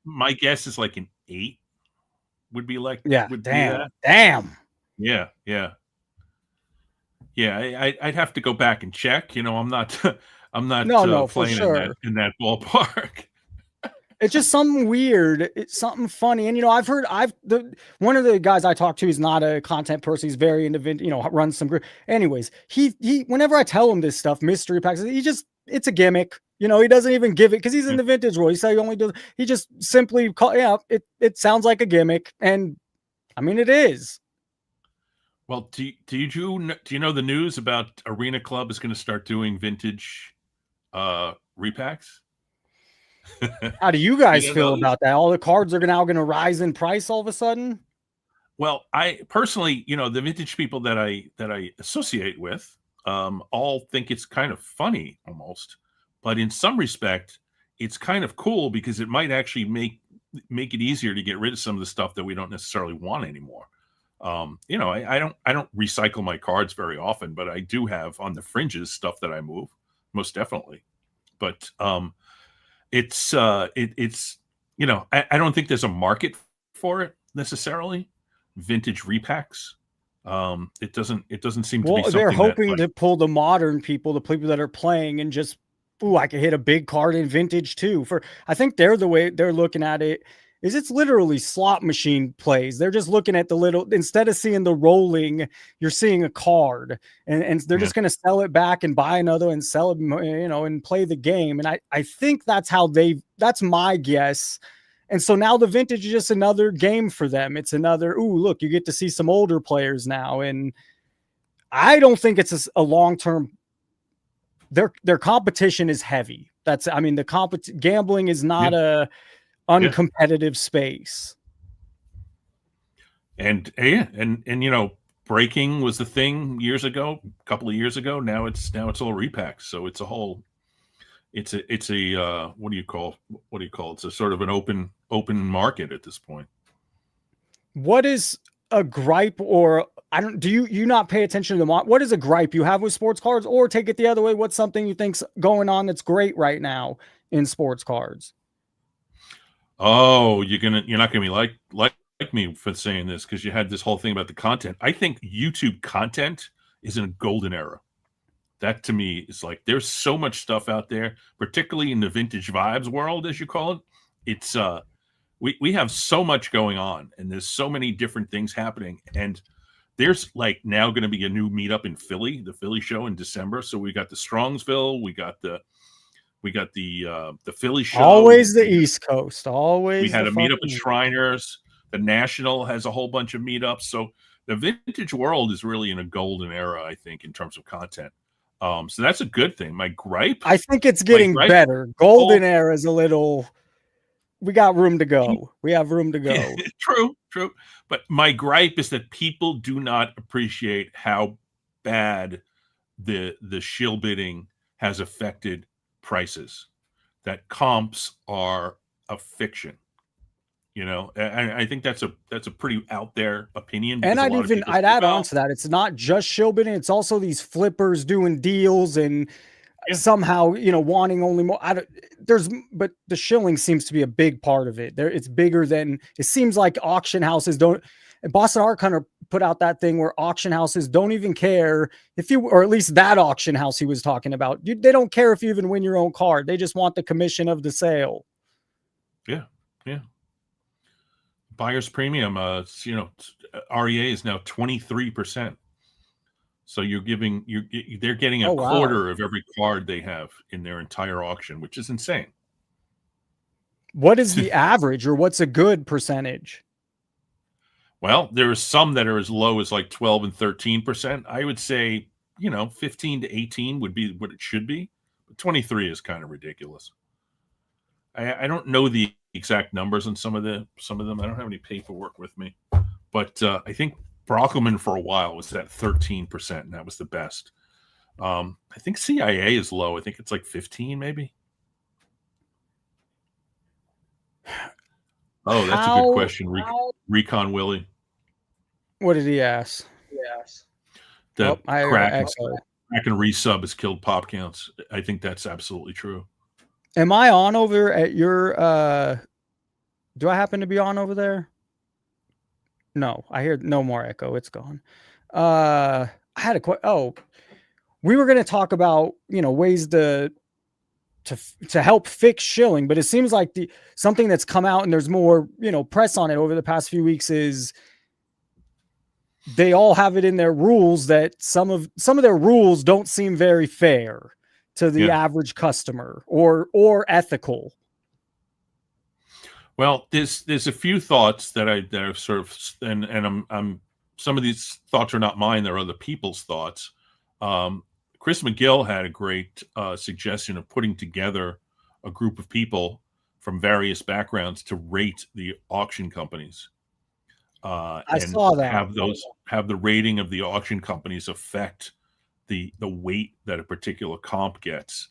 my guess is like an 8 would be like, yeah, damn. Yeah. I'd have to go back and check, I'm not playing in that ballpark. It's just something weird. It's something funny. And, one of the guys I talk to, he's not a content person. He's very into, runs some group. Anyways, he, whenever I tell him this stuff, mystery packs, it's a gimmick. He doesn't even give it because he's in the vintage world. He just simply it sounds like a gimmick. And I mean, it is. Well, do you know the news about Arena Club is going to start doing vintage repacks? How do you guys feel about that? All the cards are now going to rise in price all of a sudden? Well, I personally, the vintage people that I associate with all think it's kind of funny almost, but in some respect, it's kind of cool because it might actually make it easier to get rid of some of the stuff that we don't necessarily want anymore. I don't recycle my cards very often, but I do have on the fringes stuff that I move, most definitely. But it's I don't think there's a market for it necessarily. Vintage repacks. It doesn't seem to be something they're hoping to pull the modern people, the people that are playing, and just I could hit a big card in vintage too. I think the way they're looking at it is it's literally slot machine plays. They're just looking at instead of seeing the rolling, you're seeing a card, and they're just going to sell it back and buy another and sell it, and play the game. And I think that's that's my guess. And so now the vintage is just another game for them. It's another, look, you get to see some older players now. And I don't think it's a long-term, their competition is heavy. Gambling is not a uncompetitive space. And breaking was the thing a couple of years ago. Now it's all repacks. So it's a whole, it's a what do you call it? It's a sort of an open market at this point. What is a gripe, or do you not pay attention to what is a gripe you have with sports cards, or take it the other way? What's something you think's going on that's great right now in sports cards? Oh, you're not gonna be like me for saying this because you had this whole thing about the content. I think YouTube content is in a golden era. That to me is like there's so much stuff out there, particularly in the vintage vibes world, as you call it. It's we have so much going on, and there's so many different things happening. And there's like now going to be a new meetup in Philly, the Philly show in December. So we got the Strongsville, we got the Philly show. Always the East Coast. Always. We had a meetup at fucking- Shriners. The National has a whole bunch of meetups. So the vintage world is really in a golden era, I think, in terms of content. So that's a good thing. My gripe, I think it's getting gripe- better. Golden era is a little. We got room to go. We have room to go. True. But my gripe is that people do not appreciate how bad the shill bidding has affected prices. That comps are a fiction. You know, and I think that's a pretty out there opinion. And I'd add on well, to that. It's not just shill bidding. It's also these flippers doing deals and somehow, wanting only more. But the shilling seems to be a big part of it. It's bigger than it seems like auction houses don't. And Boston Art kind of put out that thing where auction houses don't even care or at least that auction house he was talking about. They don't care if you even win your own card. They just want the commission of the sale. Yeah. Buyer's premium, REA is now 23%. So they're getting a quarter of every card they have in their entire auction, which is insane. What is the average, or what's a good percentage? Well, there are some that are as low as like 12 and 13%. I would say, 15 to 18 would be what it should be. But 23 is kind of ridiculous. I don't know the exact numbers on some of them. I don't have any paperwork with me, but I think Brockelman for a while was at 13%, and that was the best. I think CIA is low. I think it's like 15, maybe. Oh, that's a good question. Recon Willie. What did he ask? The crack and resub has killed pop counts. I think that's absolutely true. Am I on over at your do I happen to be on over there? No, I hear no more echo. It's gone. I had we were going to talk about, ways to help fix shilling, but it seems like something that's come out and there's more, press on it over the past few weeks is they all have it in their rules that some of their rules don't seem very fair to the average customer or ethical. Well, there's a few thoughts that I've sort of, and I'm some of these thoughts are not mine; they're other people's thoughts. Chris McGill had a great suggestion of putting together a group of people from various backgrounds to rate the auction companies. I saw that. Have the rating of the auction companies affect the weight that a particular comp gets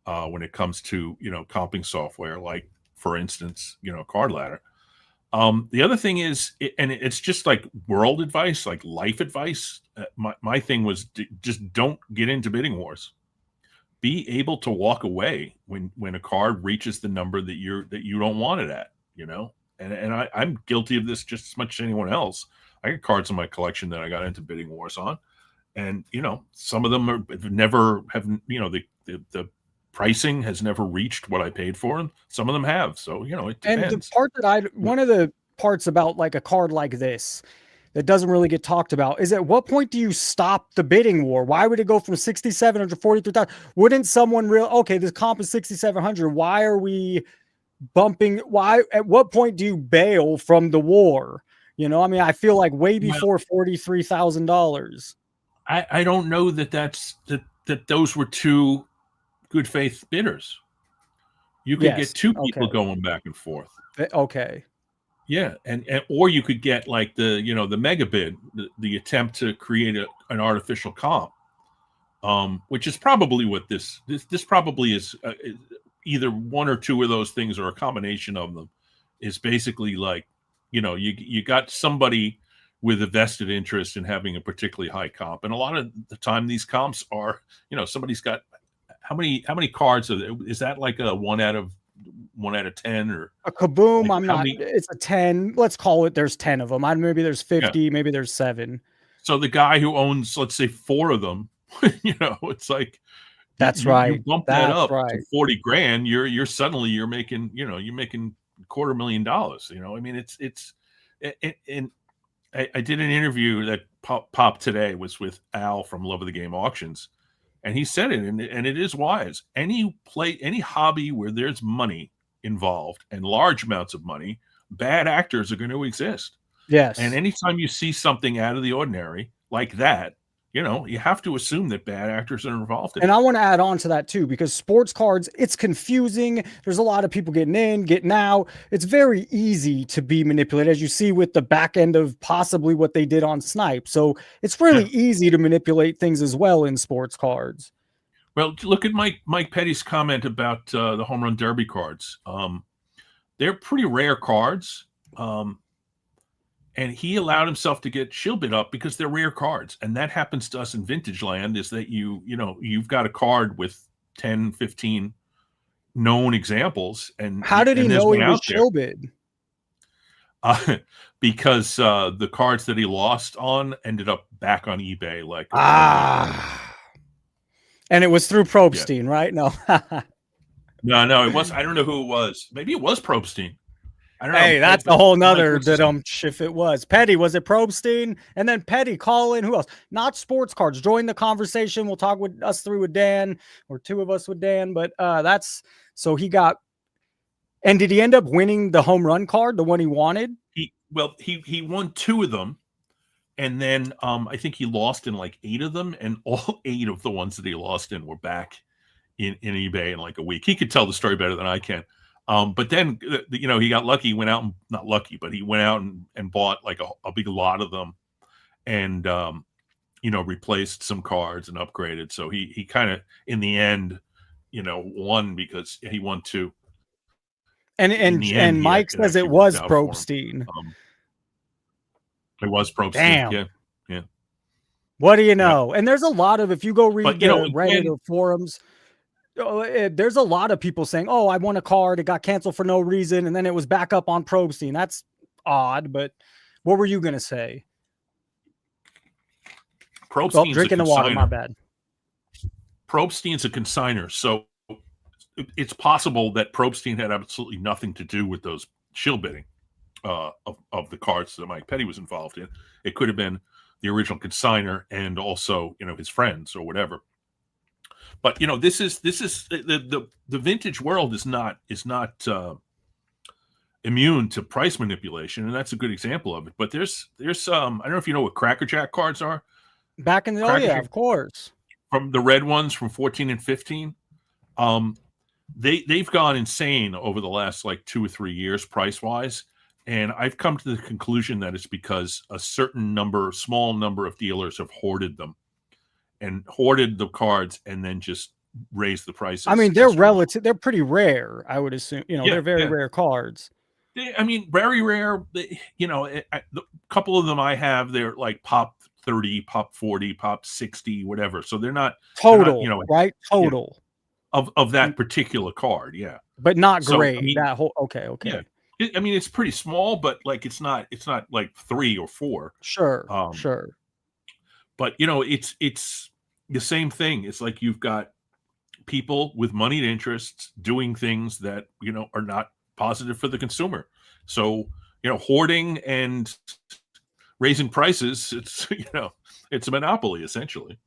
when it comes to comping software, like for instance Card Ladder. The other thing is, and it's just like world advice, like life advice. My thing was just don't get into bidding wars. Be able to walk away when a card reaches the number that you don't want it at. And I'm guilty of this just as much as anyone else. I got cards in my collection that I got into bidding wars on, and some of them the pricing has never reached what I paid for, and some of them have. So it depends. And the part that one of the parts about like a card like this that doesn't really get talked about is, at what point do you stop the bidding war? Why would it go from 6,700 to 43,000? Wouldn't someone okay, this comp is 6,700. Why are we bumping? At what point do you bail from the war? I feel like way before $43,000. I don't know that those were two good faith bidders. You could get two people going back and forth. Okay. Yeah, and or you could get like the mega bid, the attempt to create an artificial comp, which is probably what this probably is. Either one or two of those things, or a combination of them, is basically like you got somebody with a vested interest in having a particularly high comp, and a lot of the time these comps are somebody's got how many cards is that, like a 1 out of 10 or a kaboom? Like it's a 10. Let's call it. There's 10 of them. Maybe there's 50. Maybe there's 7. So the guy who owns, let's say, 4 of them, it's like that's right. You bump that up to 40 grand. You're suddenly making you're making $250,000. I mean, it's I did an interview that popped today was with Al from Love of the Game Auctions, and he said it, and it is wise. Any hobby where there's money involved and large amounts of money, bad actors are going to exist. Yes. And anytime you see something out of the ordinary like that, you have to assume that bad actors are involved in And it. I want to add on to that too, because sports cards, it's confusing. There's a lot of people getting in, getting out. It's very easy to be manipulated, as you see with the back end of possibly what they did on Snipe. So it's really easy to manipulate things as well in sports cards. Well, look at Mike Petty's comment about the home run derby cards. They're pretty rare cards. And he allowed himself to get shill bid up because they're rare cards. And that happens to us in vintage land, is that you've got a card with 10, 15 known examples. And how did he know he was shill bid? Because the cards that he lost on ended up back on eBay. And it was through Probstein, right? No. No, it was. I don't know who it was. Maybe it was Probstein. I don't know. Hey, that's a whole nother if it was. Petty, was it Probstein? And then Petty, Colin, who else? Not sports cards. Join the conversation. We'll talk with us three with Dan, or two of us with Dan. But so he got. And did he end up winning the home run card, the one he wanted? He won 2 of them, and then I think he lost in like 8 of them, and all 8 of the ones that he lost in were back in eBay in like a week. He could tell the story better than I can. But then, he got lucky. He went out, not lucky, but he went out and bought like a big lot of them, and replaced some cards and upgraded. So he kind of, in the end, won because he won 2. And Mike says it was Probstein. It was Probstein. Damn. Yeah. What do you know? And there's a lot of, if you go read Reddit or forums, there's a lot of people saying, "Oh, I won a card. It got canceled for no reason, and then it was back up on Probstein." That's odd. But what were you gonna say? Probstein's drinking the water. My bad. Probstein's a consigner, so it's possible that Probstein had absolutely nothing to do with those shill bidding of the cards that Mike Petty was involved in. It could have been the original consigner and also his friends or whatever. But this is the vintage world is not immune to price manipulation, and that's a good example of it. But there's I don't know if you know what Crackerjack cards are. Back in the of course, from the red ones from 14 and 15. They've gone insane over the last like 2 or 3 years price wise, and I've come to the conclusion that it's because a small number of dealers have hoarded them. And hoarded the cards and then just raised the prices. I mean, they're relative. They're pretty rare, I would assume. They're very rare cards. Very rare. A couple of them I have, they're like pop 30, pop 40, pop 60, whatever. So they're not total, right? Total of that particular card, yeah. But not great. That whole okay. Yeah. It's pretty small, but like it's not like 3 or 4. Sure, sure. But it's the same thing. It's like you've got people with moneyed interests doing things that are not positive for the consumer. So hoarding and raising prices, it's a monopoly essentially,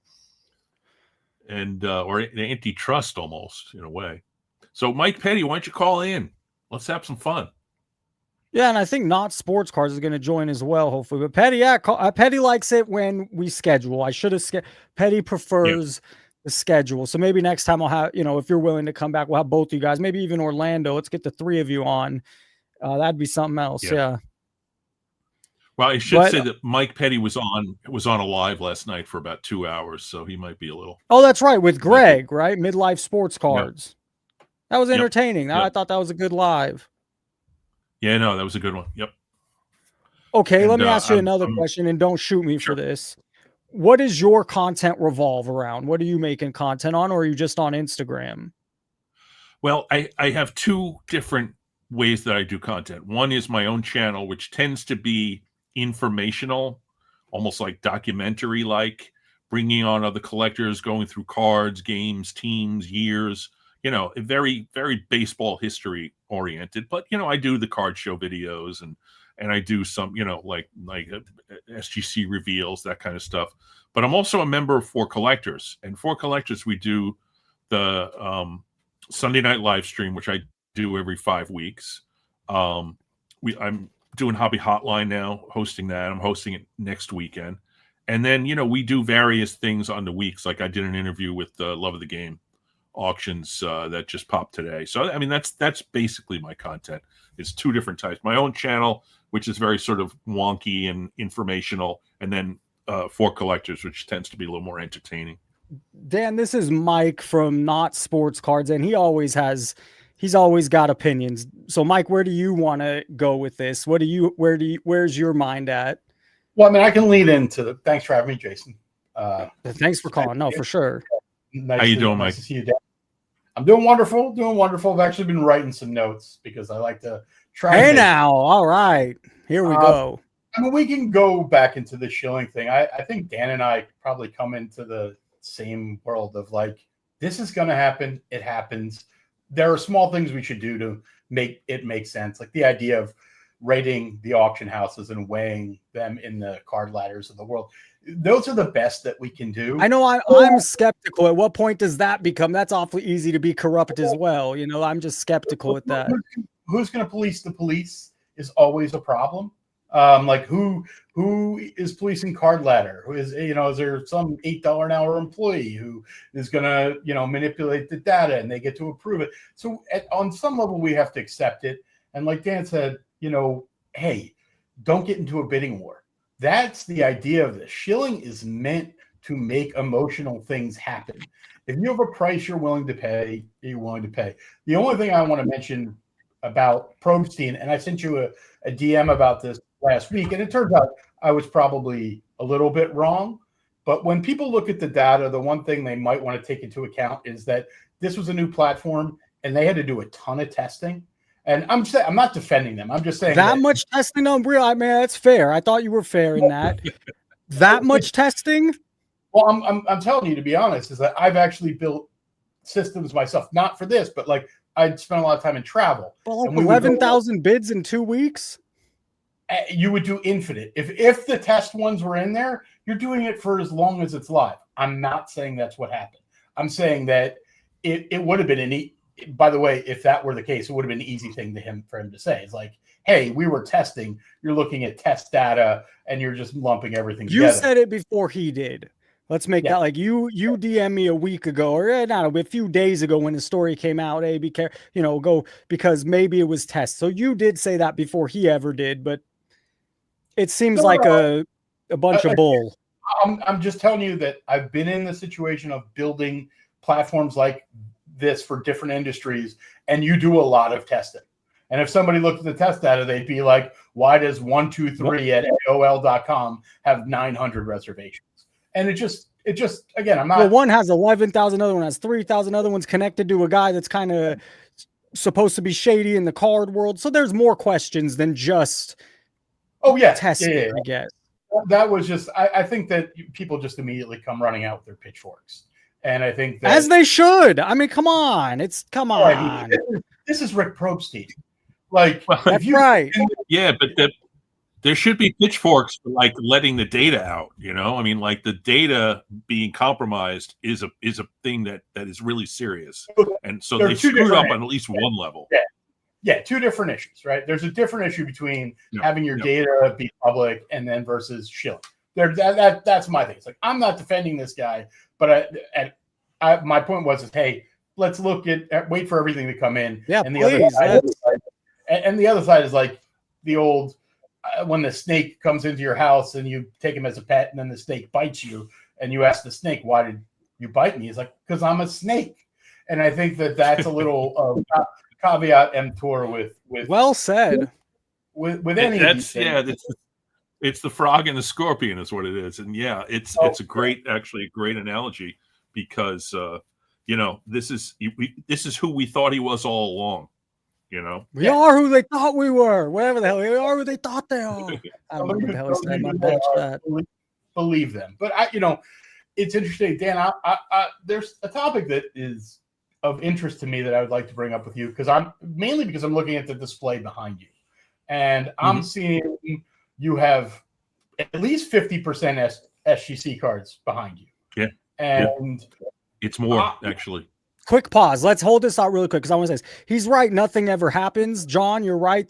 and or an antitrust almost in a way. So Mike Petty, why don't you call in? Let's have some fun. Yeah, and I think Not Sports Cards is going to join as well, hopefully. But Petty, Petty likes it when we schedule. I should have Petty prefers the schedule. So maybe next time I'll have, if you're willing to come back, we'll have both of you guys. Maybe even Orlando. Let's get the 3 of you on. That'd be something else. Yeah. Well, I should say that Mike Petty was on a live last night for about 2 hours, so he might be a little. Oh, that's right, with Greg, right? Midlife Sports Cards. Yep. That was entertaining. Yep. I thought that was a good live. Yeah, no, that was a good one. Yep. Okay, let me ask you another question, and don't shoot me for this. What does your content revolve around? What are you making content on, or are you just on Instagram? Well, I have 2 different ways that I do content. One is my own channel, which tends to be informational, almost like documentary-like, bringing on other collectors, going through cards, games, teams, years, very, very baseball history oriented. But, I do the card show videos and I do some, like SGC reveals, that kind of stuff. But I'm also a member of For Collectors, and For Collectors, we do the Sunday night live stream, which I do every 5 weeks. I'm doing Hobby Hotline now, hosting that. I'm hosting it next weekend. And then, we do various things on the weeks. Like I did an interview with Love of the Game auctions that just popped today. So, I mean, that's basically my content. It's 2 different types. My own channel, which is very sort of wonky and informational, and then For Collectors, which tends to be a little more entertaining. Dan, this is Mike from Not Sports Cards, and he's always got opinions. So, Mike, where do you want to go with this? Where's your mind at? Well, I mean, I can lead into thanks for having me, Jason. Thanks for calling. No, for sure. Nice How you doing, nice Mike? to see you, Dan. I'm doing wonderful. I've actually been writing some notes because I like to try. Hey, now. All right. Here we go. I mean, we can go back into the Shilling thing. I think Dan and I probably come into the same world of like, this is going to happen. It happens. There are small things we should do to make it make sense. Like the idea of rating the auction houses and weighing them in the card ladders of the world. Those are the best that we can do. I know I'm skeptical. At what point does that become? That's awfully easy to be corrupt as well. I'm just skeptical at that. Who's going to police the police is always a problem. Like who is policing card ladder? Who is, is there some $8 an hour employee who is going to, manipulate the data and they get to approve it? So on some level, we have to accept it. And like Dan said, hey, don't get into a bidding war. That's the idea of this. Shilling is meant to make emotional things happen. If you have a price you're willing to pay, you're willing to pay. The only thing I want to mention about Probstein, and I sent you a DM about this last week, and it turns out I was probably a little bit wrong. But when people look at the data, the one thing they might want to take into account is that this was a new platform, and they had to do a ton of testing. And I'm not defending them. I'm just saying that much testing on real. I mean, that's fair. I thought you were fair in that. That much testing. Well, I'm telling you, to be honest, is that I've actually built systems myself, not for this, but like I'd spent a lot of time in travel. Well, 11,000 bids in 2 weeks. You would do infinite. If the test ones were in there, you're doing it for as long as it's live. I'm not saying that's what happened. I'm saying that it would have been by the way, if that were the case, it would have been an easy thing for him to say. It's like, hey, we were testing. You're looking at test data, and you're just lumping everything together. You said it before he did. Let's make that like you DM me a week ago, or not a few days ago when the story came out. Hey, be careful, go because maybe it was test. So you did say that before he ever did, but it seems like a bunch of bull. I'm just telling you that I've been in the situation of building platforms like this for different industries, and you do a lot of testing. And if somebody looked at the test data, they'd be like, why does 123 at AOL.com have 900 reservations? And it just again, I'm not. Well, one has 11,000, other one has 3,000, other one's connected to a guy that's kind of supposed to be shady in the card world. So there's more questions than just testing, I guess. That was just, I think that people just immediately come running out with their pitchforks. And I think that, as they should. I mean, come on. This is Rick Probstein. Like, that's right. Yeah, but there should be pitchforks for like letting the data out. I mean, like the data being compromised is a thing that is really serious. And so they screwed up on at least one level. Yeah, 2 different issues, right? There's a different issue between having your data be public and then versus Shill. That's my thing. It's like, I'm not defending this guy, but my point was, hey, let's wait for everything to come in. Yeah, and the other side is like the old when the snake comes into your house and you take him as a pet, and then the snake bites you, and you ask the snake, "Why did you bite me?" He's like, "Because I'm a snake." And I think that's a little caveat emptor with. Well said. With any of these things. It's the frog and the scorpion is what it is. And it's a great analogy because this is who we thought he was all along. We are who they thought we were. Whatever the hell, we are who they thought they are. I don't know what the hell is that. Believe them. But it's interesting, Dan. There's a topic that is of interest to me that I would like to bring up with you because I'm looking at the display behind you. and I'm seeing you have at least 50% SGC cards behind you. Yeah. And it's more actually. Quick pause. Let's hold this out really quick because I want to say this. He's right. Nothing ever happens. John, you're right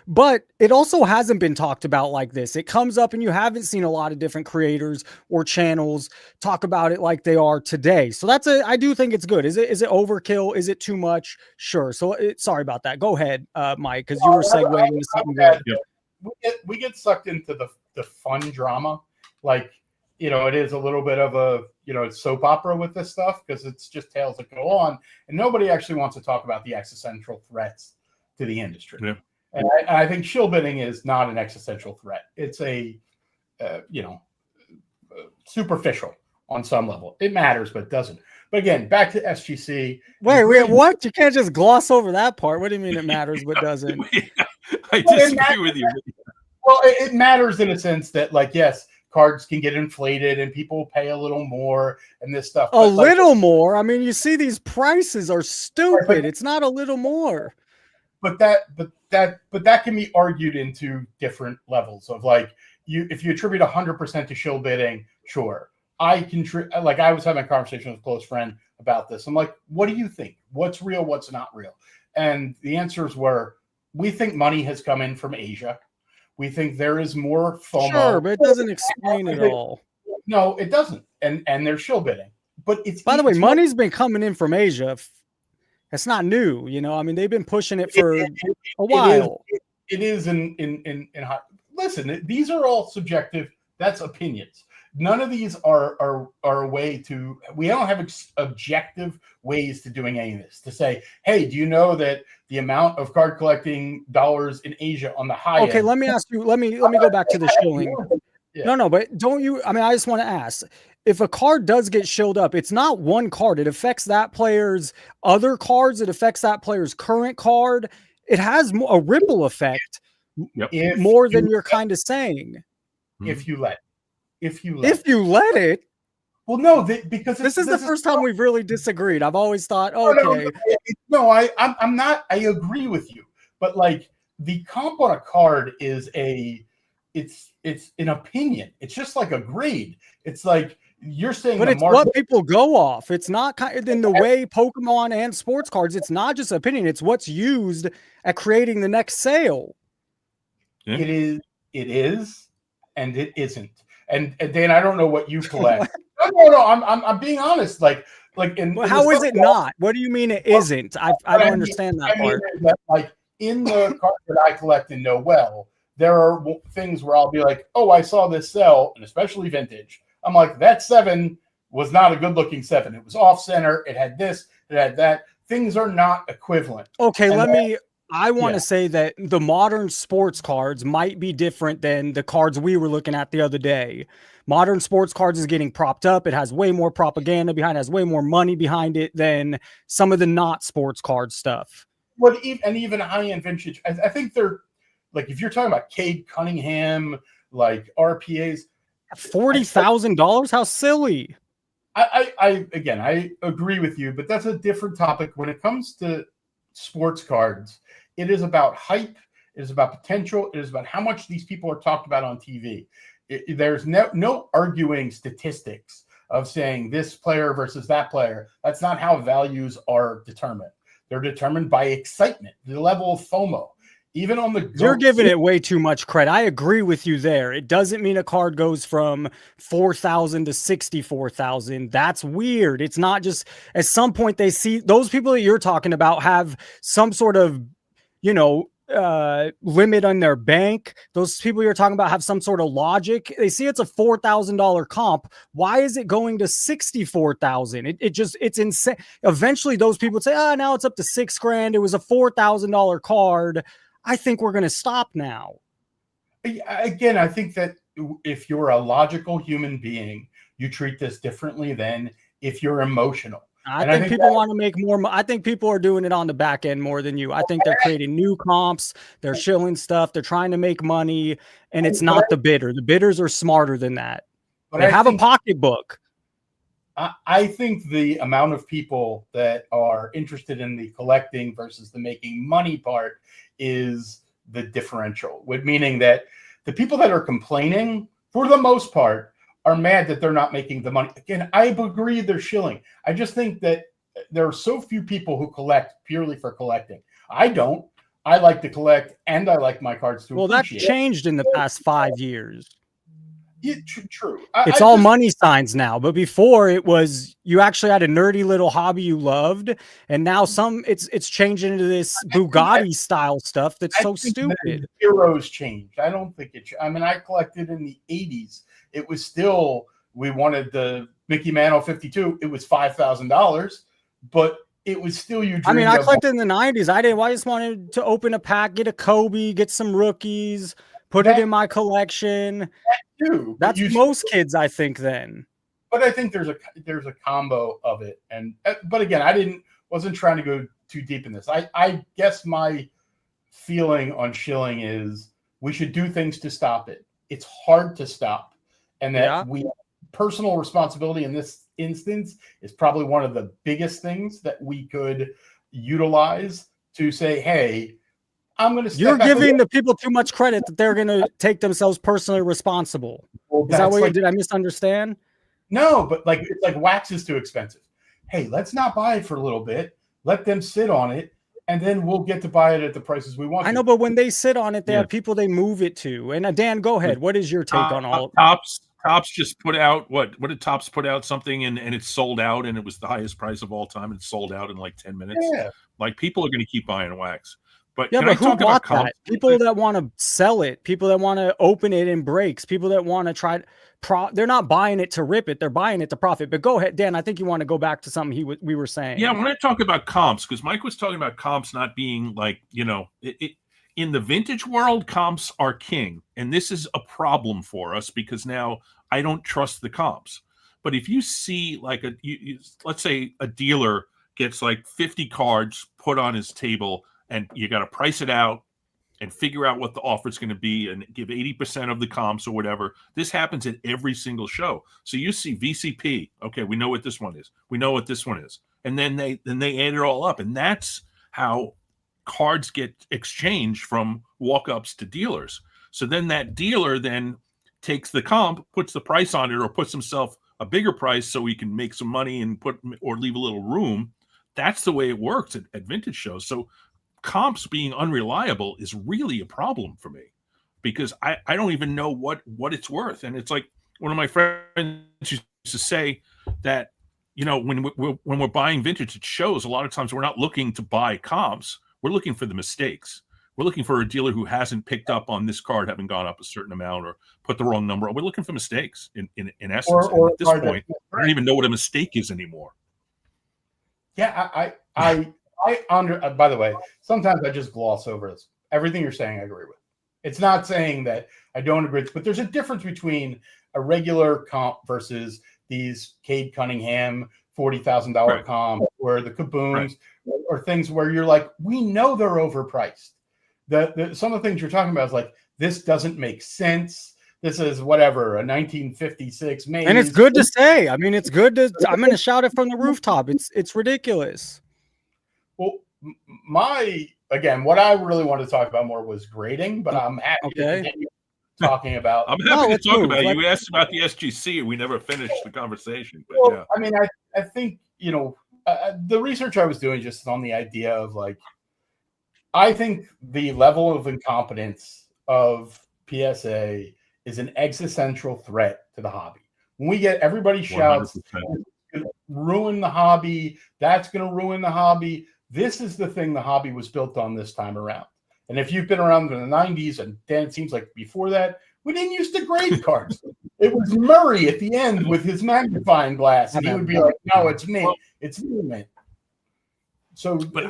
but it also hasn't been talked about like this. It comes up and you haven't seen a lot of different creators or channels talk about it like they are today. So I do think it's good. Is it overkill? Is it too much? Sure. So sorry about that. Go ahead, Mike, because you were segueing into something good. We get sucked into the fun drama. Like, it is a little bit of a, soap opera with this stuff because it's just tales that go on. And nobody actually wants to talk about the existential threats to the industry. Yeah. And I think shill bidding is not an existential threat. It's a, superficial on some level. It matters, but it doesn't. But again, back to SGC. Wait, what? You can't just gloss over that part. What do you mean it matters, but doesn't? I disagree with you. Well, it matters in a sense that, like, yes, cards can get inflated and people pay a little more and this stuff. A little more? I mean, you see these prices are stupid. It's not a little more. But that can be argued into different levels of, like, if you attribute 100% to shill bidding, sure. I was having a conversation with a close friend about this. I'm like, what do you think? What's real? What's not real? And the answers were, we think money has come in from Asia. We think there is more FOMO. Sure, but it doesn't explain it all. No, it doesn't. And they're shill bidding. But it's, by the way, money's been coming in from Asia. It's not new, I mean, they've been pushing it for a while. It is in high. Listen, these are all subjective. That's opinions. None of these are a way to. We don't have objective ways to doing any of this. To say, hey, do you know that the amount of card collecting dollars in Asia on the high end? Okay, let me ask you. Let me go back to the shilling. Yeah. No, but don't you? I mean, I just want to ask. If a card does get shilled up, it's not one card. It affects that player's other cards. It affects that player's current card. It has a ripple effect more than you're kind of saying. If you let it. Well, no, because this is the first time we've really disagreed. I've always thought, okay. No, I'm not. I agree with you, but, like, the comp on a card is it's an opinion. It's just like a grade. It's like you're saying, but it's what people go off. It's not kind of in the way Pokemon and sports cards. It's not just opinion. It's what's used at creating the next sale. Yeah. It is, and it isn't. And Dan, I don't know what you collect. No. I'm being honest. Like, how is it not? What do you mean it isn't? I don't understand that part. Like, in the cards that I collect and know well, there are things where I'll be like, oh, I saw this sell, and especially vintage. I'm like, that 7 was not a good looking 7. It was off center. It had this. It had that. Things are not equivalent. Okay, I want to say that the modern sports cards might be different than the cards we were looking at the other day. Modern sports cards is getting propped up. It has way more propaganda behind it, has way more money behind it than some of the not sports card stuff. Well, even high-end vintage, I think they're, like, if you're talking about Cade Cunningham, like RPAs. $40,000? How silly. I agree with you, but that's a different topic. When it comes to sports cards, it is about hype, it is about potential, it is about how much these people are talked about on TV. There's no arguing statistics of saying this player versus that player. That's not how values are determined. They're determined by excitement, the level of FOMO. Even on the You're giving it way too much credit. I agree with you there. It doesn't mean a card goes from 4,000 to 64,000. That's weird. It's not just at some point they see those people that you're talking about have some sort of, limit on their bank. Those people you're talking about have some sort of logic. They see it's a $4,000 comp. Why is it going to 64,000? It's insane. Eventually those people would say, now it's up to $6,000. It was a $4,000 card. I think we're going to stop now. Again, I think that if you're a logical human being, you treat this differently than if you're emotional. I think people want to make more. I think people are doing it on the back end more than you. I think they're creating new comps. They're shilling stuff. They're trying to make money, and it's not the bidder. The bidders are smarter than that. They have a pocketbook. I think the amount of people that are interested in the collecting versus the making money part is the differential, meaning that the people that are complaining, for the most part, are mad that they're not making the money. Again, I agree they're shilling. I just think that there are so few people who collect purely for collecting. I don't. I like to collect, and I like my cards to appreciate. That changed in the past 5 years. Yeah, true. It's all money signs now, but before it was you actually had a nerdy little hobby you loved, and now it's changing into this Bugatti style stuff that's so stupid. Heroes changed. I don't think it. I mean, I collected in the '80s. It was still, we wanted the Mickey Mantle 52. It was $5,000, but it was still you. I mean, I collected in the '90s. I just wanted to open a pack, get a Kobe, get some rookies, put it in my collection. That's most kids, I think. Then, but I think there's a combo of it, and but again, wasn't trying to go too deep in this. I guess my feeling on shilling is we should do things to stop it. It's hard to stop, and that personal responsibility in this instance is probably one of the biggest things that we could utilize to say, hey, I'm going to. You're giving the people too much credit that they're going to take themselves personally responsible. Well, is that what did I misunderstand? No, but it's like wax is too expensive. Hey, let's not buy it for a little bit. Let them sit on it, and then we'll get to buy it at the prices we want. I know, but when they sit on it, they have people they move it to. And Dan, go ahead. What is your take on all? Tops just put out what did Tops put out something and it's sold out, and it was the highest price of all time. It's sold out in like 10 minutes. Yeah. Like people are going to keep buying wax. But yeah, but who bought that? People that want to sell it, people that want to open it in breaks, people that want to try. They're not buying it to rip it; they're buying it to profit. But go ahead, Dan. I think you want to go back to something we were saying. Yeah, when I talk about comps, because Mike was talking about comps not being like in the vintage world, comps are king, and this is a problem for us because now I don't trust the comps. But if you see like let's say a dealer gets like 50 cards put on his table, and you got to price it out and figure out what the offer is going to be and give 80% of the comps or whatever. This happens at every single show. So you see VCP. Okay, we know what this one is. We know what this one is. And then they add it all up. And that's how cards get exchanged from walk-ups to dealers. So then that dealer then takes the comp, puts the price on it, or puts himself a bigger price so he can make some money and or leave a little room. That's the way it works at vintage shows. So comps being unreliable is really a problem for me because I don't even know what it's worth. And it's like one of my friends used to say that, when we're buying vintage at shows, a lot of times we're not looking to buy comps. We're looking for the mistakes. We're looking for a dealer who hasn't picked up on this card having gone up a certain amount or put the wrong number. We're looking for mistakes in essence. Or at this point, I don't even know what a mistake is anymore. Yeah, by the way, sometimes I just gloss over this. Everything you're saying, I agree with. It's not saying that I don't agree, but there's a difference between a regular comp versus these Cade Cunningham $40,000 comp or the Kabooms or things where you're like, we know they're overpriced. Some of the things you're talking about is like, this doesn't make sense. This is whatever, a 1956 maze. And it's good to say. I mean, it's good to. I'm going to shout it from the rooftop. It's ridiculous. Well, what I really wanted to talk about more was grading, but I'm happy to continue talking about. I'm happy to talk about it. You asked about the SGC, and we never finished the conversation. But yeah, I mean, I think the research I was doing just on the idea of like, I think the level of incompetence of PSA is an existential threat to the hobby. When we get everybody shouts, it's going to ruin the hobby. That's going to ruin the hobby. This is the thing the hobby was built on this time around. And if you've been around in the 90s, and then it seems like before that, we didn't use to grade cards. It was Murray at the end with his magnifying glass, and he would be like, no, it's me. It's me, man. So, but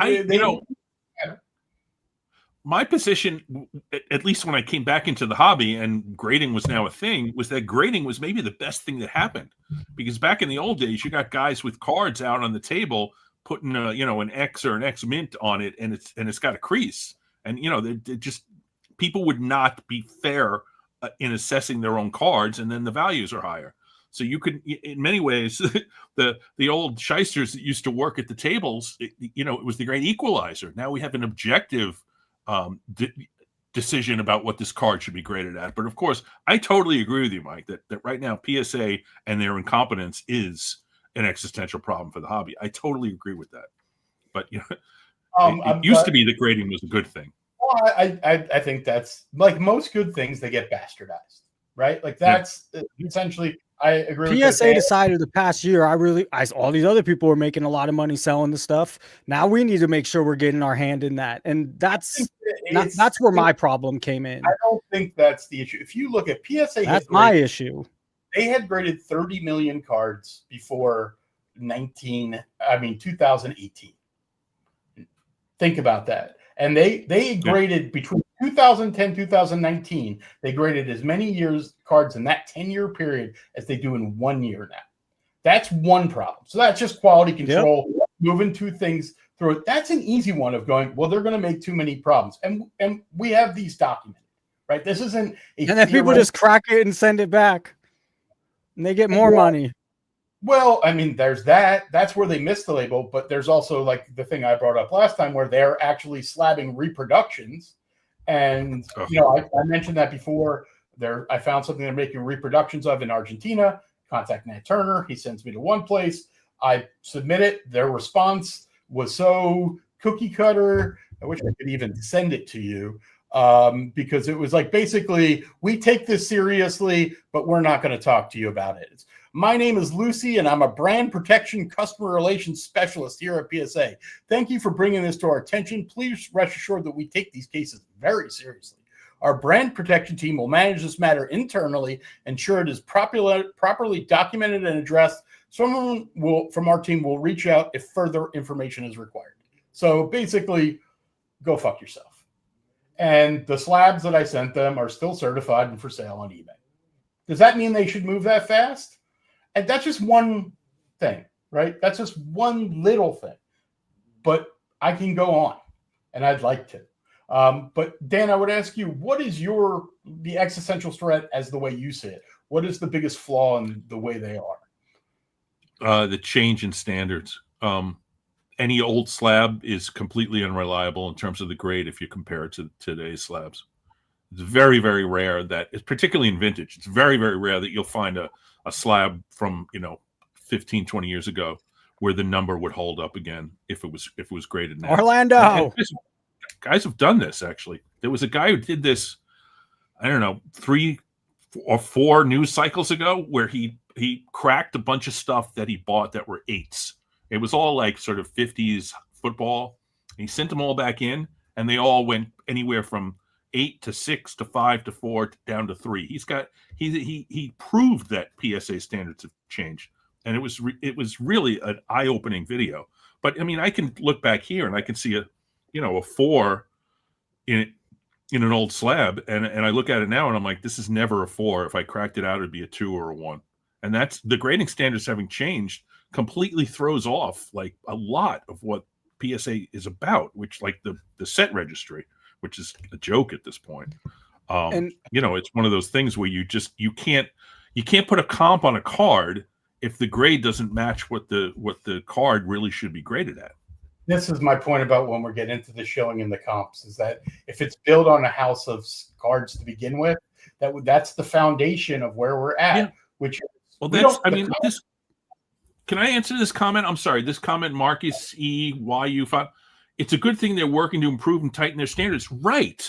my position, at least when I came back into the hobby and grading was now a thing, was that grading was maybe the best thing that happened. Because back in the old days, you got guys with cards out on the table putting an X or an X mint on it, and it's got a crease, and they just people would not be fair in assessing their own cards, and then the values are higher. So you could, in many ways, the old shysters that used to work at the tables, it was the great equalizer. Now we have an objective decision about what this card should be graded at. But of course, I totally agree with you, Mike, that right now PSA and their incompetence is an existential problem for the hobby. I totally agree with that. But it used to be that grading was a good thing. Well, I think that's like most good things, they get bastardized, right? Like that's essentially. I agree. PSA decided the past year, all these other people were making a lot of money selling the stuff. Now we need to make sure we're getting our hand in that. And that's where my problem came in. I don't think that's the issue. If you look at PSA, that's my issue. They had graded 30 million cards before 2018. Think about that. And they graded between 2010, 2019, they graded as many cards in that 10-year period as they do in 1 year now. That's one problem. So that's just quality control, moving two things through it. That's an easy one of going, well, they're going to make too many problems. And we have these documented, right? This isn't a and then people just crack it and send it back. And they get more money. Well, I mean, there's that. That's where they missed the label. But there's also like the thing I brought up last time where they're actually slabbing reproductions. And, I mentioned that before. I found something they're making reproductions of in Argentina. Contact Nat Turner. He sends me to one place. I submit it. Their response was so cookie cutter. I wish I could even send it to you because it was like, basically, we take this seriously, but we're not going to talk to you about it. My name is Lucy, and I'm a brand protection customer relations specialist here at PSA. Thank you for bringing this to our attention. Please rest assured that we take these cases very seriously. Our brand protection team will manage this matter internally, ensure it is properly documented and addressed. Someone from our team will reach out if further information is required. So basically, go fuck yourself. And the slabs that I sent them are still certified and for sale on eBay. Does that mean they should move that fast? And that's just one thing, right? That's just one little thing. But I can go on, and I'd like to. But Dan, I would ask you, what is the existential threat as the way you see it? What is the biggest flaw in the way they are? The change in standards. Any old slab is completely unreliable in terms of the grade if you compare it to today's slabs. It's very, very rare that, particularly in vintage, it's very, very rare that you'll find a slab from 15, 20 years ago where the number would hold up again if it was graded now. Orlando. And guys have done this, actually. There was a guy who did this, I don't know, 3 or 4 news cycles ago where he cracked a bunch of stuff that he bought that were 8s. It was all like sort of 50s football. And he sent them all back in, and they all went anywhere from 8 to 6 to 5 to 4 down to 3. He proved that PSA standards have changed, and it was really an eye-opening video. But I mean, I can look back here and I can see a 4 in an old slab, and I look at it now and I'm like, this is never a 4. If I cracked it out, it'd be a 2 or a 1. And that's the grading standards having changed completely throws off like a lot of what PSA is about, which like the set registry, which is a joke at this point. And it's one of those things where you can't put a comp on a card if the grade doesn't match what the card really should be graded at. This is my point about when we're getting into the shilling and the comps, is that if it's built on a house of cards to begin with, that's the foundation of where we're at. Yeah. Can I answer this comment? I'm sorry. This comment, Marcus EYU5. It's a good thing they're working to improve and tighten their standards. Right.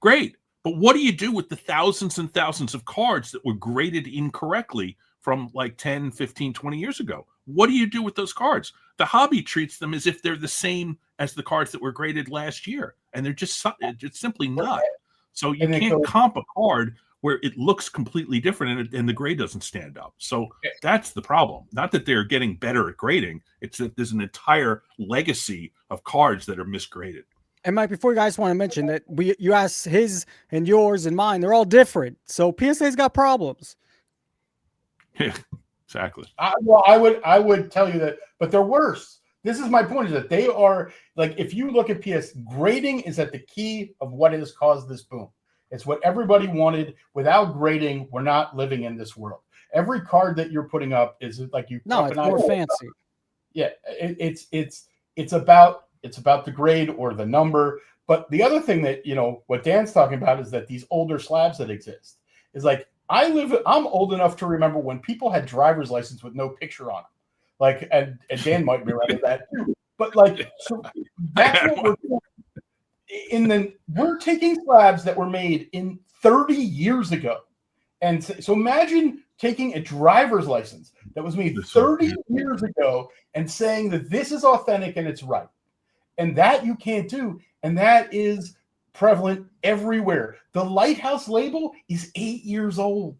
Great. But what do you do with the thousands and thousands of cards that were graded incorrectly from like 10, 15, 20 years ago? What do you do with those cards? The hobby treats them as if they're the same as the cards that were graded last year. And they're just simply not. So you can't comp a card where it looks completely different and the grade doesn't stand up. So that's the problem. Not that they're getting better at grading. It's that there's an entire legacy of cards that are misgraded. And Mike, before you guys want to mention that you asked his and yours and mine, they're all different. So PSA's got problems. Yeah, exactly. I would tell you that, but they're worse. This is my point, is that they are like, if you look at PS, grading is at the key of what has caused this boom. It's what everybody wanted. Without grading, we're not living in this world. Every card that you're putting up is like you. No, it's more fancy. Yeah, it's about the grade or the number. But the other thing that, what Dan's talking about is that these older slabs that exist is like, I'm old enough to remember when people had driver's license with no picture on them. Like, and Dan might remember that too. But like, so that's what we're taking slabs that were made in 30 years ago. And so imagine taking a driver's license that was made 30 years ago and saying that this is authentic and it's right. And that you can't do. And that is prevalent everywhere. The Lighthouse label is 8 years old.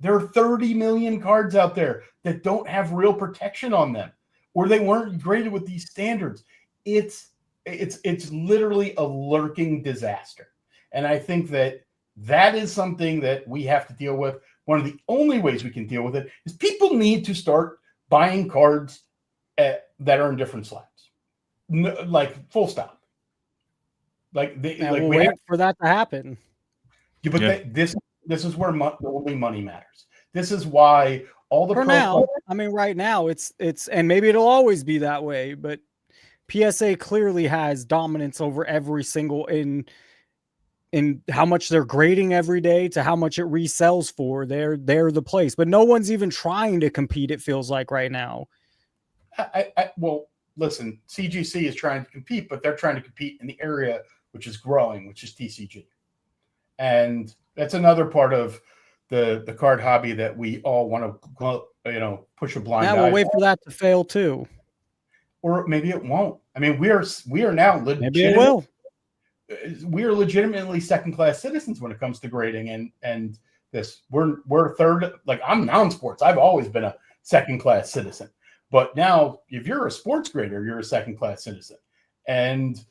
There are 30 million cards out there that don't have real protection on them, or they weren't graded with these standards. It's literally a lurking disaster. And I think that is something that we have to deal with. One of the only ways we can deal with it is people need to start buying cards that are in different slabs. No, like full stop. Like we'll wait for that to happen. Yeah, but this is where only money matters. This is why all the now. I mean, right now it's and maybe it'll always be that way. But PSA clearly has dominance over every single in how much they're grading every day to how much it resells for. They're the place, but no one's even trying to compete. It feels like right now. Well, listen, CGC is trying to compete, but they're trying to compete in the area which is growing, which is TCG. And that's another part of the card hobby that we all want to, push a blind eye. We'll wait for that to fail too. Or maybe it won't. I mean, we are now maybe it will. We are legitimately second-class citizens when it comes to grading and this. We're third. Like, I'm non-sports. I've always been a second-class citizen. But now, if you're a sports grader, you're a second-class citizen. And,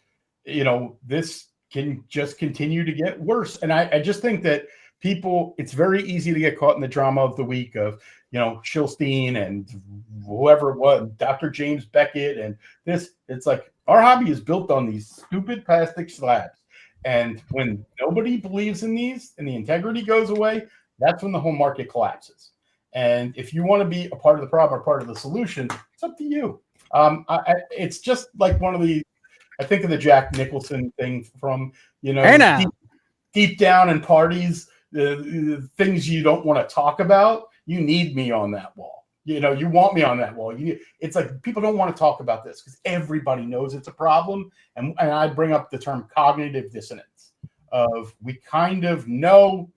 this can just continue to get worse. And I just think that it's very easy to get caught in the drama of the week of, Shillstein and whoever it was, Dr. James Beckett. And it's like our hobby is built on these stupid plastic slabs. And when nobody believes in these and the integrity goes away, that's when the whole market collapses. And if you want to be a part of the problem or part of the solution, it's up to you. It's just like I think of the Jack Nicholson thing from, deep down in parties, the things you don't want to talk about. You need me on that wall. You want me on that wall. It's like people don't want to talk about this because everybody knows it's a problem. And I bring up the term cognitive dissonance of we kind of know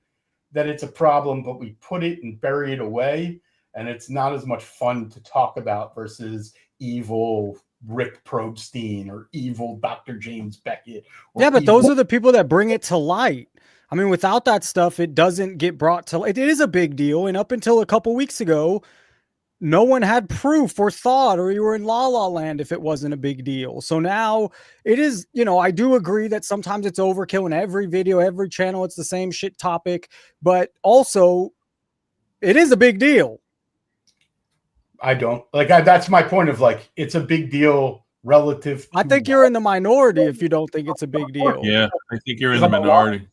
that it's a problem, but we put it and bury it away. And it's not as much fun to talk about versus evil Rick Probstein or evil Dr. James Beckett. Yeah, but those are the people that bring it to light. I mean, without that stuff, it doesn't get brought to light. It is a big deal. And up until a couple weeks ago, no one had proof or thought, or you were in La La Land if it wasn't a big deal. So now it is, I do agree that sometimes it's overkill in every video, every channel, it's the same shit topic, but also it is a big deal. I don't that's my point of it's a big deal relative. I think you're in the minority if you don't think it's a big deal. Yeah, I think you're in the minority.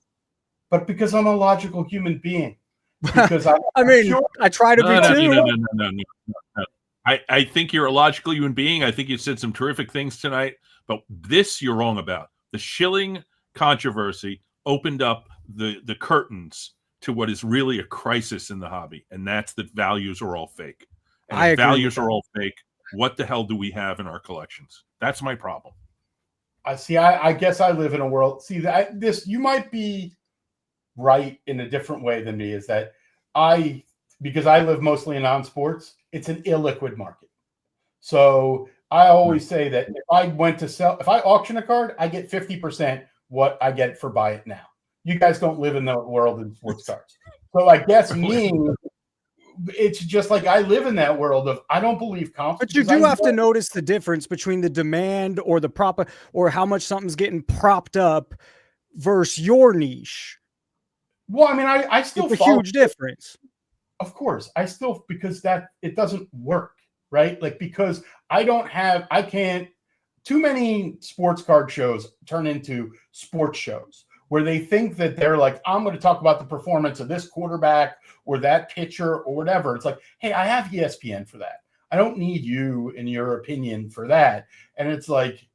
But because I'm a logical human being. Because I try to be too. No. I think you're a logical human being. I think you said some terrific things tonight, but this you're wrong about. The Shilling controversy opened up the curtains to what is really a crisis in the hobby, and that's that values are all fake. And if values are all fake, what the hell do we have in our collections? That's my problem. I guess I live in a world. You might be right in a different way than me, is that because I live mostly in non-sports, it's an illiquid market. So I always say that if I auction a card, I get 50% what I get for buy it now. You guys don't live in the world of sports cards. So I guess it's just like I live in that world of I don't believe confidence. But you do have to notice the difference between the demand or the proper or how much something's getting propped up versus your niche. Well, I mean, I still it's a huge difference. Of course, because that it doesn't work, right? Because I can't. Too many sports card shows turn into sports shows where they think that they're like, I'm going to talk about the performance of this quarterback or that pitcher or whatever. It's like, hey, I have ESPN for that. I don't need you and your opinion for that. And it's like,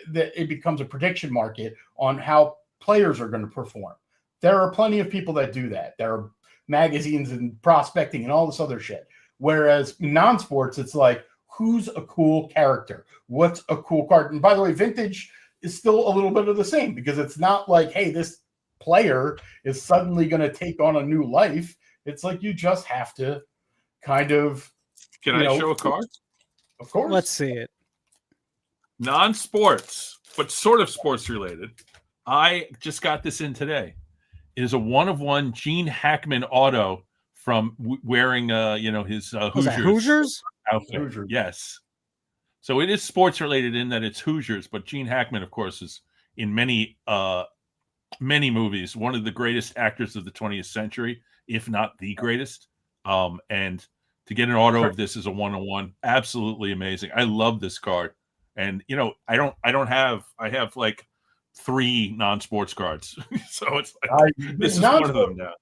that it becomes a prediction market on how players are going to perform. There are plenty of people that do that. There are magazines and prospecting and all this other shit. Whereas non-sports, it's like, who's a cool character? What's a cool card? And by the way, vintage is still a little bit of the same, because it's not like, hey, this player is suddenly going to take on a new life. It's like you just have to kind of. Can I show a card? Of course. Let's see it. Non-sports, but sort of sports related. I just got this in today. It is a 1-of-1 Gene Hackman auto from wearing his Hoosiers outfit. Hoosiers. Yes. So it is sports related in that it's Hoosiers, but Gene Hackman, of course, is in many movies one of the greatest actors of the 20th century, if not the greatest. And to get an auto of this is a 1-of-1, absolutely amazing. I love this card. And I have like 3 non-sports cards. So it's like, this is one of them now.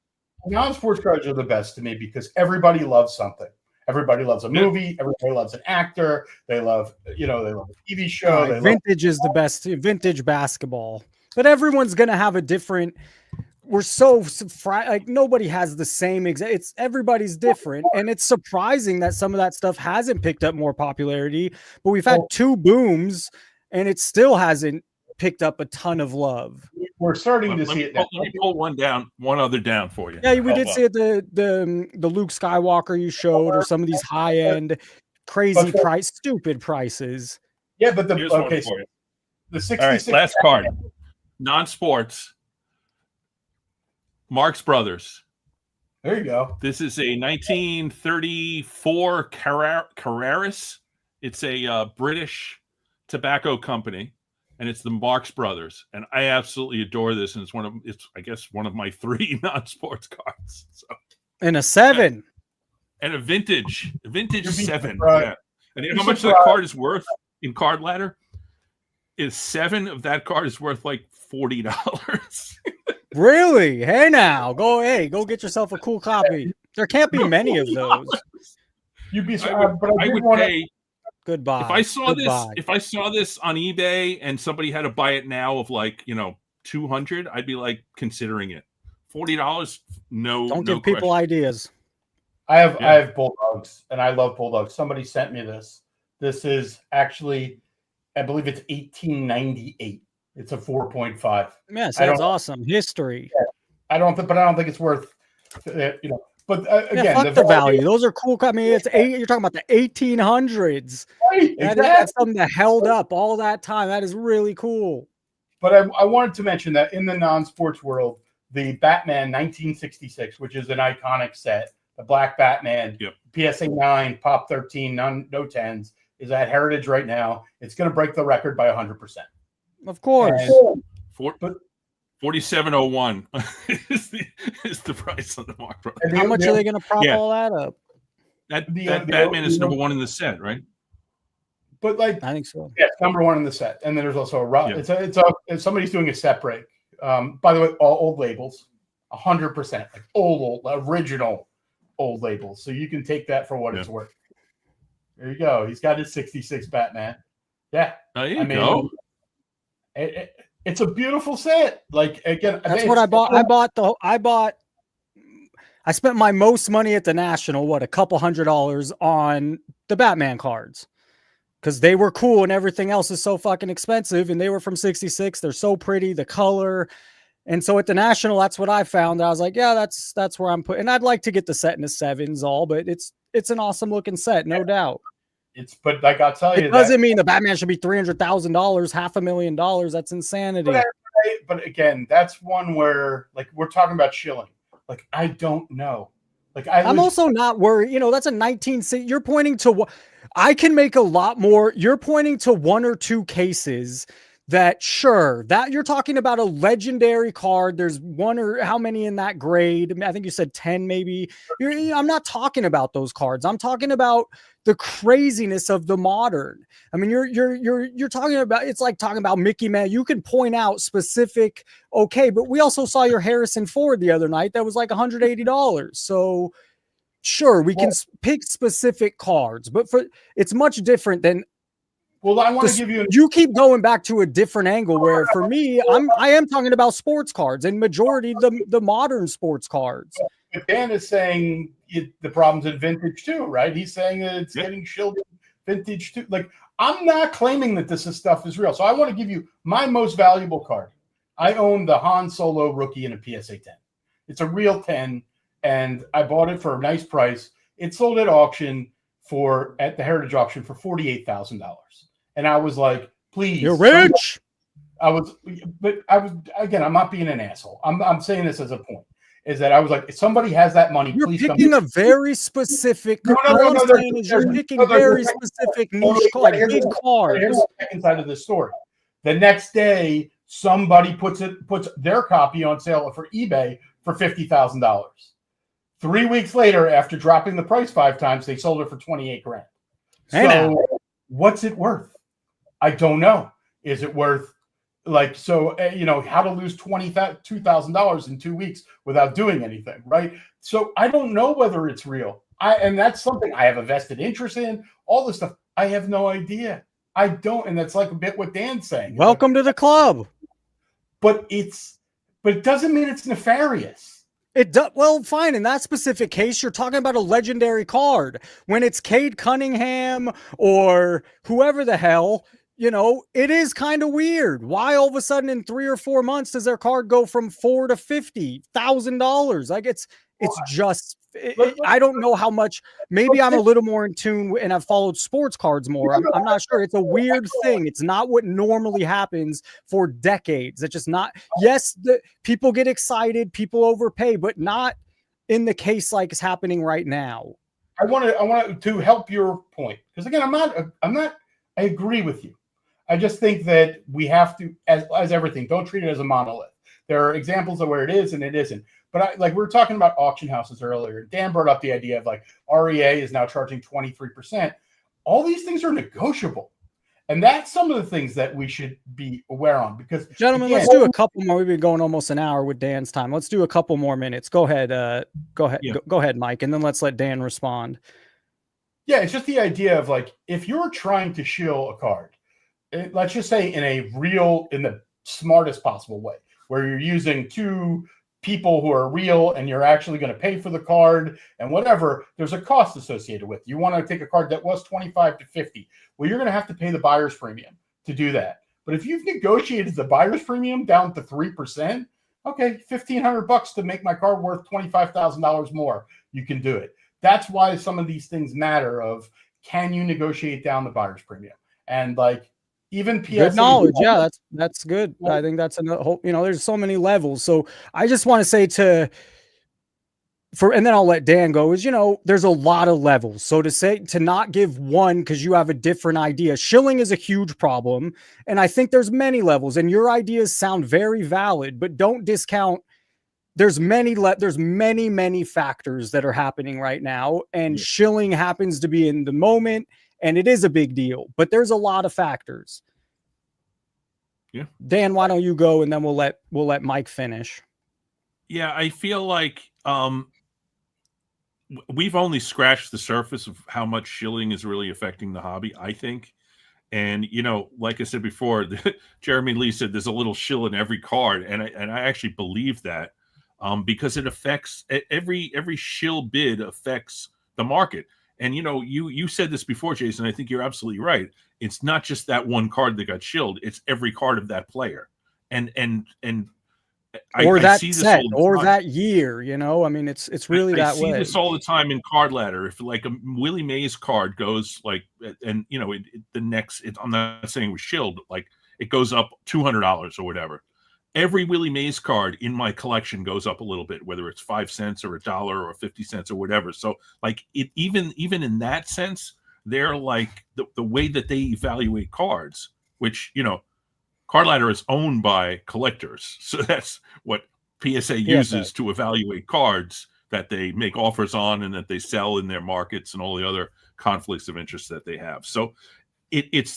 Non-sports cards are the best to me because everybody loves something. Everybody loves a movie. Everybody loves an actor. They love, they love a TV show. Vintage is the best. Vintage basketball, but everyone's gonna have a different. We're so like nobody has the same exact. It's everybody's different, and it's surprising that some of that stuff hasn't picked up more popularity. But we've had 2 booms, and it still hasn't picked up a ton of love. We're starting to see it now. Let me pull one other down for you. Yeah, we did see it the Luke Skywalker you showed, or some of these high end, crazy stupid prices. Yeah, but the 66. All right, last card, non-sports. Marx Brothers. There you go. This is a 1934 Carreras. It's a British tobacco company. And it's the Marx Brothers, and I absolutely adore this. And it's I guess one of my 3 non-sports cards. So, and a 7, and a vintage 7. Right. Yeah. And you know how much that card is worth in Card Ladder? Is 7 of that card is worth like $40. Really? Hey, now go get yourself a cool copy. There can't be many of those. You'd be surprised, but I would pay. Goodbye. If I saw this on eBay and somebody had to buy it now of like, $200, I'd be like considering it. $40, no. Don't give people ideas. I have Bulldogs, and I love Bulldogs. Somebody sent me this. This is actually, I believe it's 1898. It's a 4.5. Yes, that's awesome. History. Yeah, I don't think it's worth, But again, fuck the value. Those are cool. I mean, you're talking about the 1800s. Right, exactly. That's something that held up all that time. That is really cool. But I wanted to mention that in the non-sports world, the Batman 1966, which is an iconic set, the Black Batman, PSA 9, Pop 13, no 10s, is at Heritage right now. It's going to break the record by 100%. Of course. But 4701 is the price on the Marx Brothers. How much are they going to prop all that up? That Batman is number 1 in the set, right? But I think so. Yeah, it's number 1 in the set, and then there's also if somebody's doing a set break. By the way, all old labels, 100%, like old original old labels. So you can take that for what it's worth. There you go. He's got his 66 Batman. Yeah, there you go. It's a beautiful set. Like again, that's what I bought. I spent my most money at the National, a couple $100 on the Batman cards because they were cool and everything else is so fucking expensive. And they were from 66. They're so pretty, the color. And so at the National, that's what I found. I was like, yeah, that's where I'm putting. And I'd like to get the set in the 7s but it's an awesome looking set, no doubt. But like I'll tell you, it doesn't mean the Batman should be $300,000, $500,000. That's insanity. But again, that's one where like we're talking about Shilling. Like I don't know. Like I'm also not worried. That's a 19. You're pointing to. I can make a lot more. You're pointing to 1 or 2 cases that that you're talking about a legendary card. There's 1 or how many in that grade? I think you said 10, maybe. I'm not talking about those cards. I'm talking about the craziness of the modern. I mean, you're talking about, it's like talking about Mickey Mouse. You can point out specific, but we also saw your Harrison Ford the other night. That was like $180. So we can pick specific cards, but it's much different than Well, I want to give you. You keep going back to a different angle where, for me, I am talking about sports cards, and majority the modern sports cards. But Dan is saying the problem's in vintage too, right? He's saying that it's getting shilled vintage too. Like, I'm not claiming that this stuff is real. So I want to give you my most valuable card. I own the Han Solo rookie in a PSA 10. It's a real 10, and I bought it for a nice price. It sold at auction at the Heritage auction for $48,000. And I was like, please. You're rich. I'm not being an asshole. I'm saying this as a point. Is that I was like, if somebody has that money, you're please picking a very specific. You're picking very specific niche card, big cards. Here's the second side of this story. The next day, somebody puts their copy on sale for eBay for $50,000. 3 weeks later, after dropping the price 5 times, they sold it for $28,000. So, what's it worth? I don't know. Is it worth? How to lose $2,000 in 2 weeks without doing anything, right? So I don't know whether it's real. And that's something I have a vested interest in. All this stuff, I have no idea. I don't, and that's like a bit what Dan's saying. Welcome to the club. But it doesn't mean it's nefarious. It does well, fine. In that specific case, you're talking about a legendary card. When it's Cade Cunningham or whoever the hell. It is kind of weird. Why all of a sudden in 3 or 4 months does their card go from $4,000 to $50,000? Like it's just. I don't know how much. Maybe I'm a little more in tune and I've followed sports cards more. I'm not sure. It's a weird thing. It's not what normally happens for decades. It's just not. Yes, the people get excited, people overpay, but not in the case like it's happening right now. I want to help your point because again, I'm not. I agree with you. I just think that we have to, as everything, don't treat it as a monolith. There are examples of where it is and it isn't. But we were talking about auction houses earlier. Dan brought up the idea of REA is now charging 23%. All these things are negotiable. And that's some of the things that we should be aware on because gentlemen, let's do a couple more. We've been going almost an hour with Dan's time. Let's do a couple more minutes. Go ahead. Go ahead, Mike. And then let's let Dan respond. Yeah, it's just the idea of if you're trying to shill a card, let's just say in the smartest possible way, where you're using 2 people who are real and you're actually going to pay for the card and whatever, there's a cost associated with it. You want to take a card that was 25 to 50. Well, you're going to have to pay the buyer's premium to do that. But if you've negotiated the buyer's premium down to 3%, okay, $1,500 to make my card worth $25,000 more, you can do it. That's why some of these things matter of can you negotiate down the buyer's premium? And even PSA. Good knowledge. Yeah, that's good. I think that's a whole, there's so many levels. So I just want to say and then I'll let Dan go is, there's a lot of levels. So to not give one because you have a different idea. Shilling is a huge problem. And I think there's many levels and your ideas sound very valid, but don't discount. There's many factors that are happening right now. And Shilling happens to be in the moment. And it is a big deal, but there's a lot of factors. Yeah. Dan, why don't you go and then we'll let Mike finish. Yeah, I feel like we've only scratched the surface of how much shilling is really affecting the hobby, I think. And like I said before, Jeremy Lee said there's a little shill in every card, and I actually believe that because it affects every shill bid affects the market. And you said this before, Jason. I think you're absolutely right. It's not just that one card that got shilled; it's every card of that player, and that see this set all the time. That year. I mean, it's really that way. I see this all the time in card ladder. If a Willie Mays card goes and the next, I'm not saying it was shilled, but it goes up $200 or whatever. Every Willie Mays card in my collection goes up a little bit, whether it's 5 cents or $1 or 50 cents or whatever. So even in that sense, they're the way that they evaluate cards, which, Card Ladder is owned by collectors. So that's what PSA uses to evaluate cards that they make offers on and that they sell in their markets and all the other conflicts of interest that they have. So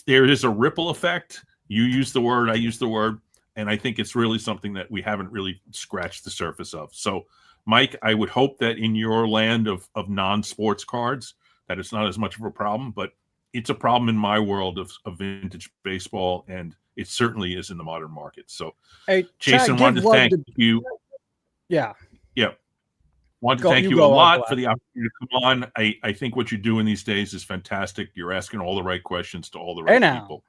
there is a ripple effect. You use the word, I use the word. And I think it's really something that we haven't really scratched the surface of. So, Mike, I would hope that in your land of non-sports cards, that it's not as much of a problem. But it's a problem in my world of vintage baseball, and it certainly is in the modern market. So, Hey, Jason, Chad, wanted give to love thank to, you. yeah. Yeah, wanted to Go, thank you you a go. I'll lot go for the after. opportunity to come on. I think what you're doing these days is fantastic. You're asking all the right questions to all the Hey right now, people,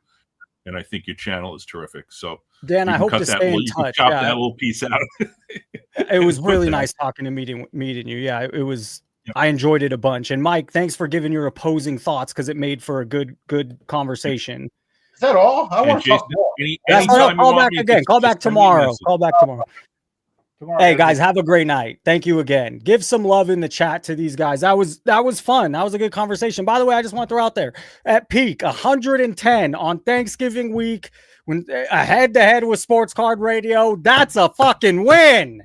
and I think your channel is terrific. So Dan, you I can hope cut to that. stay in You can touch. chop that Yeah, little piece out. it was and put really that. nice talking to meeting you. Yeah, it was. Yep. I enjoyed it a bunch. And Mike, thanks for giving your opposing thoughts because it made for a good conversation. Is that all? I And want to talk Jason, more. That's not anytime you call want back me, again. Call back just send me a tomorrow. message. Call back tomorrow. Tomorrow, Hey guys, have a great night. Thank you again. Give some love in the chat to these guys. That was fun. That was a good conversation. By the way, I just want to throw out there at peak 110 on Thanksgiving week when a head to head with Sports Card Radio. That's a fucking win.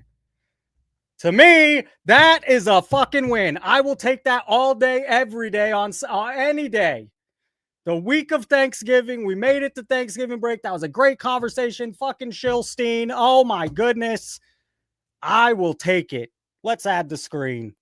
To me, that is a fucking win. I will take that all day, every day on any day. The week of Thanksgiving, we made it to Thanksgiving break. That was a great conversation. Fucking Shillstein. Oh my goodness. I will take it. Let's add the screen.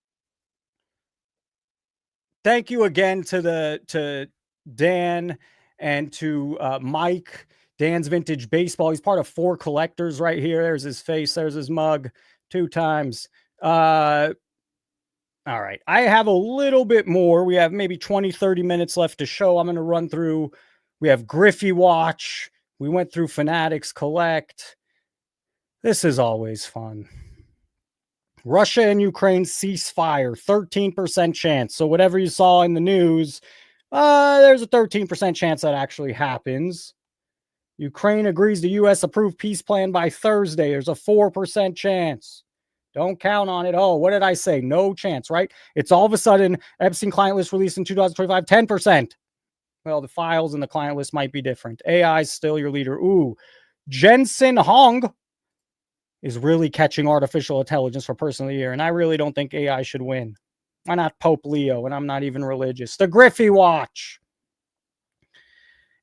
Thank you again to Dan and to Mike. Dan's Vintage Baseball. He's part of 4 collectors right here. There's his face. There's his mug 2 times. All right. I have a little bit more. We have maybe 20, 30 minutes left to show. I'm going to run through. We have Griffey Watch. We went through Fanatics Collect. This is always fun. Russia and Ukraine ceasefire, 13% chance. So whatever you saw in the news, there's a 13% chance that actually happens. Ukraine agrees to U.S. approved peace plan by Thursday. There's a 4% chance. Don't count on it. Oh, what did I say? No chance, right? It's all of a sudden Epstein client list released in 2025, 10%. Well, the files in the client list might be different. AI is still your leader. Ooh, Jensen Hong is really catching artificial intelligence for person of the year. And I really don't think AI should win. Why not Pope Leo? And I'm not even religious. The Griffey Watch.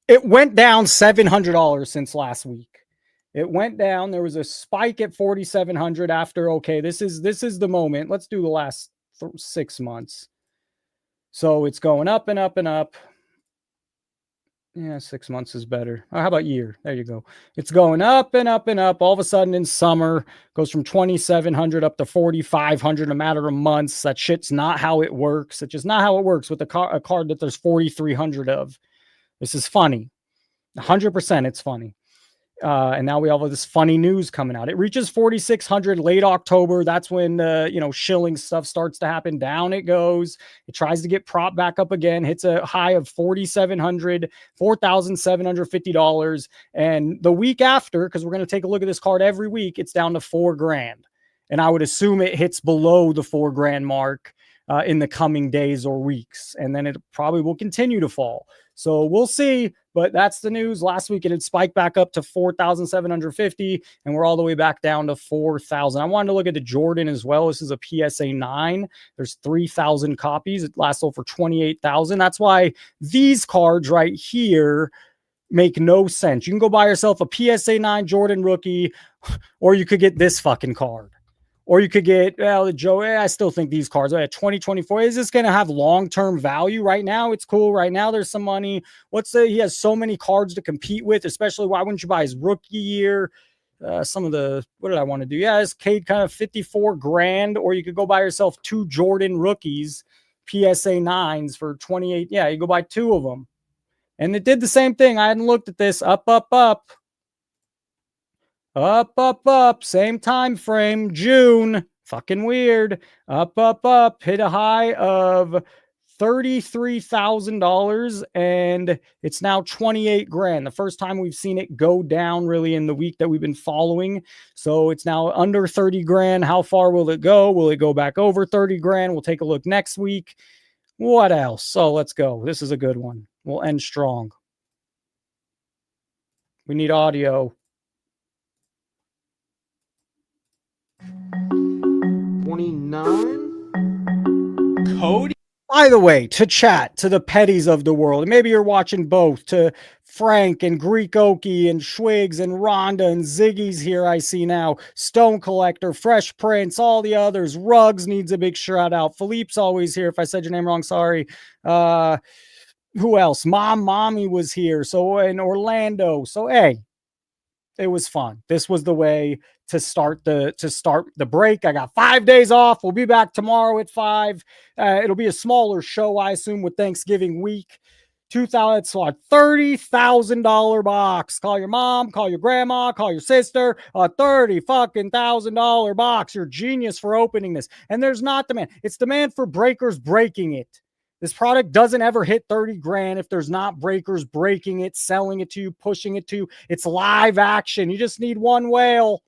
It went down $700 since last week. It went down. There was a spike at 4,700 after. Okay, this is the moment. Let's do the last 6 months. So it's going up and up and up. Yeah, 6 months is better. Oh, how about year? There you go. It's going up and up and up. All of a sudden in summer, goes from 2,700 up to 4,500 in a matter of months. That shit's not how it works. It's just not how it works with a card that there's 4,300 of. This is funny. 100% it's funny. And now we have all this funny news coming out. It reaches 4,600 late October. That's when Shilling stuff starts to happen. Down it goes. It tries to get propped back up again. Hits a high of $4,750. And the week after, because we're going to take a look at this card every week, it's down to $4,000. And I would assume it hits below the $4,000 mark in the coming days or weeks. And then it probably will continue to fall. So we'll see, but that's the news. Last week it had spiked back up to 4,750, and we're all the way back down to 4,000. I wanted to look at the Jordan as well. This is a PSA 9. There's 3,000 copies. It lasts over 28,000. That's why these cards right here make no sense. You can go buy yourself a PSA 9 Jordan rookie, or you could get this fucking card. Or you could get, Joe, I still think these cards are at 2024. Is this going to have long-term value? Right now, it's cool. Right now, there's some money. He has so many cards to compete with, especially why wouldn't you buy his rookie year? What did I want to do? Yeah, it's Cade kind of $54,000, or you could go buy yourself 2 Jordan rookies, PSA 9s for 28. Yeah, you go buy 2 of them. And it did the same thing. I hadn't looked at this. Up, up, up. Up, up, up, same time frame, June. Fucking weird. Up, up, up. Hit a high of $33,000, and it's now $28,000. The first time we've seen it go down really in the week that we've been following. So it's now under $30,000. How far will it go? Will it go back over $30,000? We'll take a look next week. What else? So let's go. This is a good one. We'll end strong. We need audio. 29. Cody. By the way, to chat to the petties of the world, and maybe you're watching both, to Frank and Greek Okie and Schwigs and Rhonda and Ziggy's here, I see now. Stone Collector, Fresh Prince, all the others. Ruggs needs a big shout out. Philippe's always here. If I said your name wrong, sorry. Who else? Mommy was here. So in Orlando. So hey, it was fun. This was the way to start the break. I got 5 days off. We'll be back tomorrow at 5. It'll be a smaller show, I assume, with Thanksgiving week. 2,000, it's like $30,000 box. Call your mom, call your grandma, call your sister. A $30,000 box. You're genius for opening this. And there's not demand. It's demand for breakers breaking it. This product doesn't ever hit 30 grand if there's not breakers breaking it, selling it to you, pushing it to you. It's live action. You just need one whale.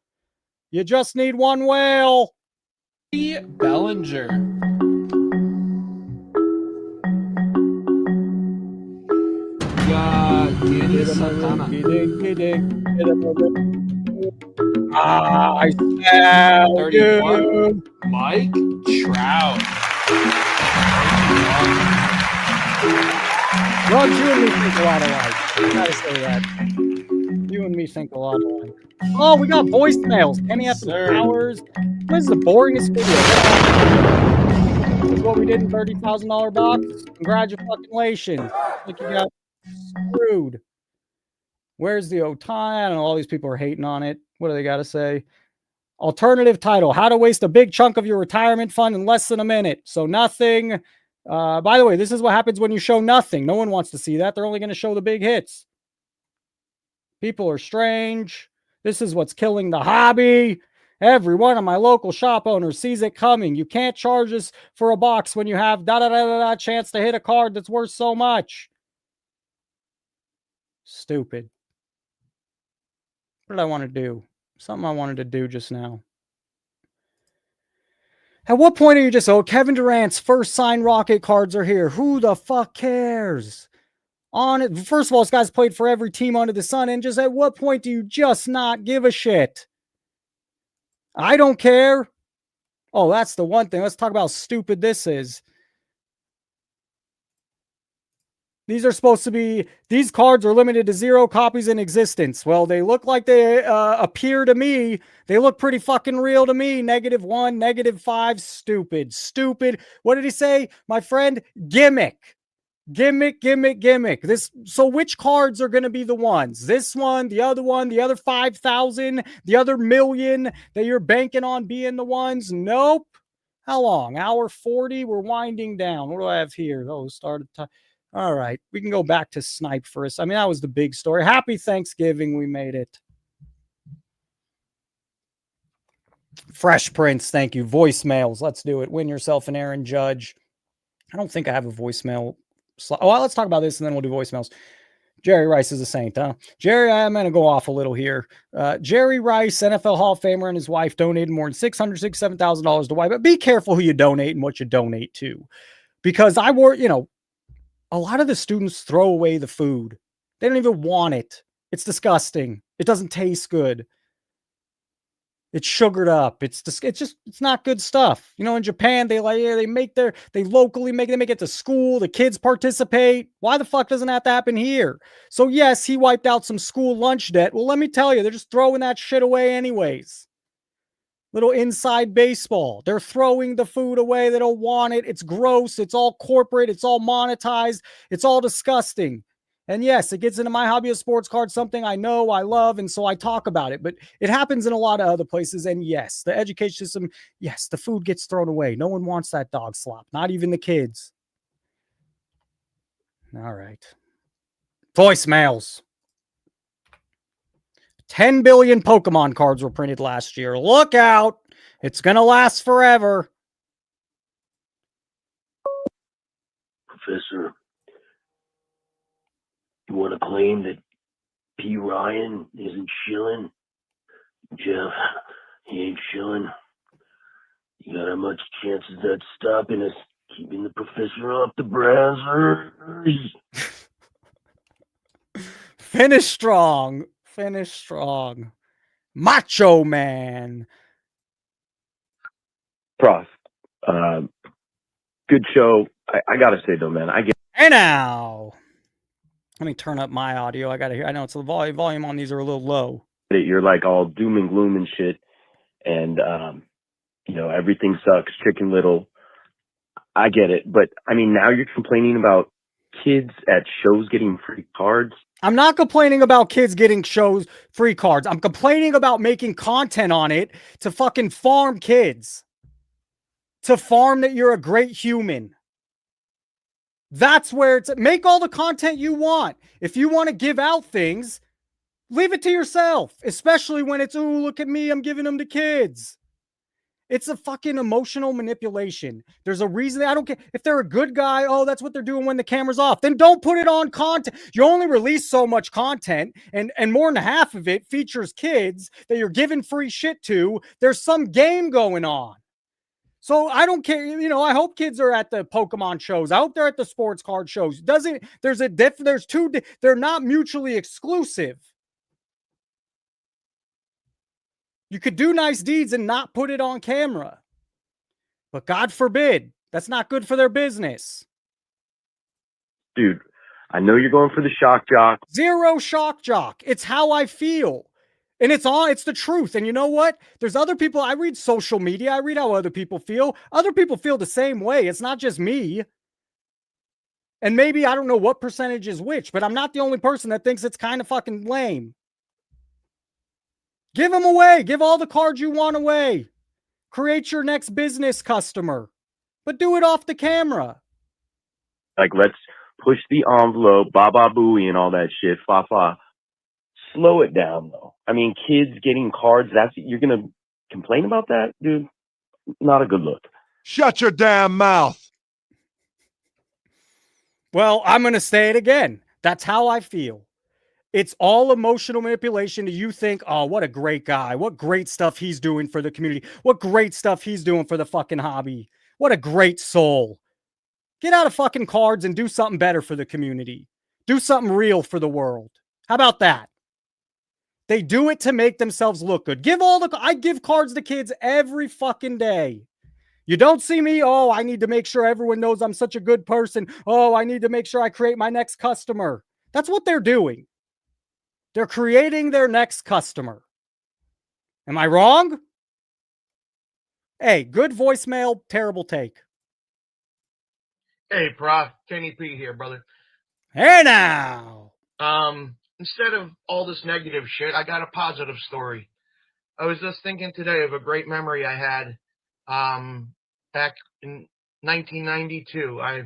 You just need one whale. Bellinger. I smell 31. you. Mike Trout. Rugs, you and me think a lot alike. I gotta say that. You and me think a lot alike. Oh, we got voicemails. Kenny after hours. What is the boringest video? This is what we did in $30,000 box. Congratulations. Like you got screwed. Where's the Otani? I don't know. All these people are hating on it. What do they got to say? Alternative title: How to waste a big chunk of your retirement fund in less than a minute. So nothing. By the way, this is what happens when you show nothing. No one wants to see that. They're only going to show the big hits. People are strange. This is what's killing the hobby. Every one of my local shop owners sees it coming. You can't charge us for a box when you have chance to hit a card that's worth so much. Stupid. What did I want to do? Something I wanted to do just now. At what point are you just, oh, Kevin Durant's first signed Rocket cards are here. Who the fuck cares? On it. First of all, this guy's played for every team under the sun. And just at what point do you just not give a shit? I don't care. Oh, that's the one thing. Let's talk about how stupid this is. These are supposed to be, these cards are limited to 0 copies in existence. Well, they look like they appear to me. They look pretty fucking real to me. -1, -5. Stupid. Stupid. What did he say? My friend, gimmick. Gimmick. So which cards are going to be the ones? This one, the other 5,000, the other million that you're banking on being the ones? Nope. How long? Hour 40? We're winding down. What do I have here? Oh, started time. All right, we can go back to Snipe for us. I mean, that was the big story. Happy Thanksgiving. We made it. Fresh Prince, thank you. Voicemails. Let's do it. Win yourself an Aaron Judge. I don't think I have a voicemail. Oh, well, let's talk about this and then we'll do voicemails. Jerry Rice is a saint, huh? Jerry, I'm going to go off a little here. Jerry Rice, NFL Hall of Famer, and his wife donated more than $667,000 to wife. But be careful who you donate and what you donate to. Because a lot of the students throw away the food. They don't even want it. It's disgusting. It doesn't taste good. It's sugared up. It's not good stuff. In Japan, they locally make it to school. The kids participate. Why the fuck doesn't that have to happen here? So yes, he wiped out some school lunch debt. Well, let me tell you, they're just throwing that shit away anyways. Little inside baseball. They're throwing the food away. They don't want it. It's gross. It's all corporate. It's all monetized. It's all disgusting. And yes, it gets into my hobby of sports cards, something I know, I love, and so I talk about it. But it happens in a lot of other places. And yes, the education system, yes, the food gets thrown away. No one wants that dog slop, not even the kids. All right. Voicemails. 10 billion Pokemon cards were printed last year. Look out. It's going to last forever. Professor, you want to claim that P. Ryan isn't shilling? Jeff, he ain't shilling. You got how much chance is that stopping us, keeping the professor off the browser? Finish strong. Finish strong. Macho Man. Prof, good show. I gotta say though, man, I get. Hey now. Let me turn up my audio. I gotta hear. I know it's the volume on these are a little low. You're like all doom and gloom and shit, and everything sucks, Chicken Little. I get it, but I mean, now you're complaining about kids at shows getting free cards. I'm not complaining about kids getting shows free cards. I'm complaining about making content on it to fucking farm kids. To farm that you're a great human. That's where it's make all the content you want. If you want to give out things, leave it to yourself, especially when it's, oh, look at me, I'm giving them to kids. It's a fucking emotional manipulation. There's a reason. I don't care if they're a good guy. Oh, that's what they're doing when the camera's off. Then don't put it on content. You only release so much content, and more than half of it features kids that you're giving free shit to. There's some game going on. So I don't care. You know, I hope kids are at the Pokemon shows. I hope they're at the sports card shows. There's two, they're not mutually exclusive. You could do nice deeds and not put it on camera. But God forbid, that's not good for their business. Dude, I know you're going for the shock jock. Zero shock jock. It's how I feel. And it's the truth. And you know what? There's other people. I read social media. I read how other people feel. Other people feel the same way. It's not just me. And maybe I don't know what percentage is which, but I'm not the only person that thinks it's kind of fucking lame. Give them away. Give all the cards you want away. Create your next business customer, but do it off the camera. Like, let's push the envelope, baba booey and all that shit, fa fa. Slow it down, though. I mean, kids getting cards, you're going to complain about that? Dude, not a good look. Shut your damn mouth. Well, I'm going to say it again. That's how I feel. It's all emotional manipulation. Do you think, oh, what a great guy. What great stuff he's doing for the community. What great stuff he's doing for the fucking hobby. What a great soul. Get out of fucking cards and do something better for the community. Do something real for the world. How about that? They do it to make themselves look good. I give cards to kids every fucking day. You don't see me, oh, I need to make sure everyone knows I'm such a good person. Oh, I need to make sure I create my next customer. That's what they're doing. They're creating their next customer. Am I wrong? Hey, good voicemail, terrible take. Hey, Prof. Kenny P here, brother. Hey now. Instead of all this negative shit, I got a positive story. I was just thinking today of a great memory I had back in 1992. I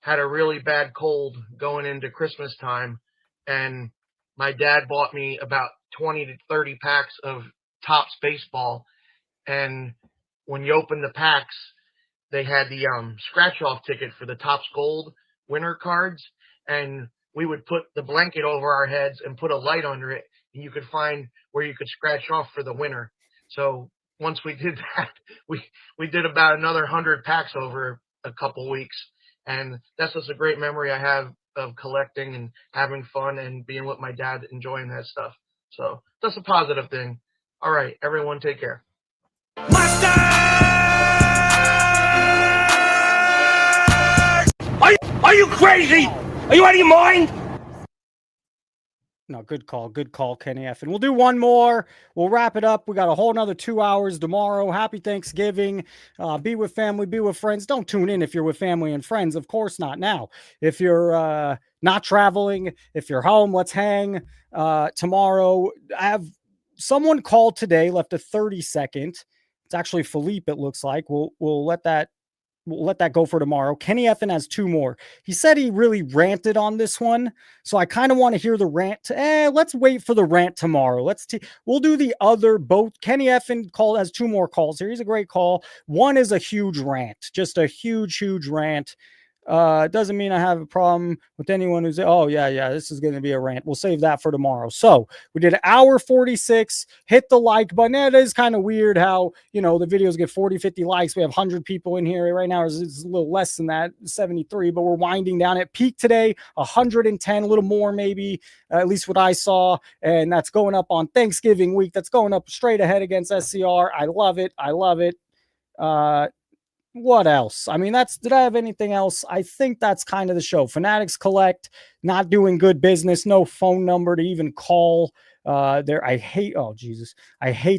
had a really bad cold going into Christmas time, and my dad bought me about 20 to 30 packs of Topps baseball. And when you open the packs, they had the scratch-off ticket for the Topps Gold winner cards. And we would put the blanket over our heads and put a light under it, and you could find where you could scratch off for the winner. So once we did that, we did about another 100 packs over a couple weeks. And that's just a great memory I have of collecting and having fun and being with my dad, enjoying that stuff. So that's a positive thing. All right, everyone, take care. Are you crazy? Are you out of your mind? No, good call, Kenny F. And we'll do one more. We'll wrap it up. We got a whole another 2 hours tomorrow. Happy Thanksgiving. Be with family, be with friends. Don't tune in if you're with family and friends. Of course not now. If you're not traveling, if you're home, let's hang. Tomorrow, I have someone called today, left a 30-second. It's actually Philippe, it looks like. We'll let that go for tomorrow. Kenny Effin has 2 more. He said he really ranted on this one, so I kind of want to hear the rant. Let's wait for the rant tomorrow. We'll do the other both. Kenny Effin has 2 more calls here. He's a great call. One is a huge rant, just a huge rant. Doesn't mean I have a problem with anyone who's, oh yeah, this is going to be a rant. We'll save that for tomorrow. So we did 1:46, hit the like button. It is kind of weird how, the videos get 40, 50 likes. We have 100 people in here right now. It's a little less than that, 73, but we're winding down. At peak today, 110, a little more maybe, at least what I saw. And that's going up on Thanksgiving week. That's going up straight ahead against SCR. I love it. What else? I mean, did I have anything else? I think that's kind of the show. Fanatics Collect, not doing good business, no phone number to even call. I hate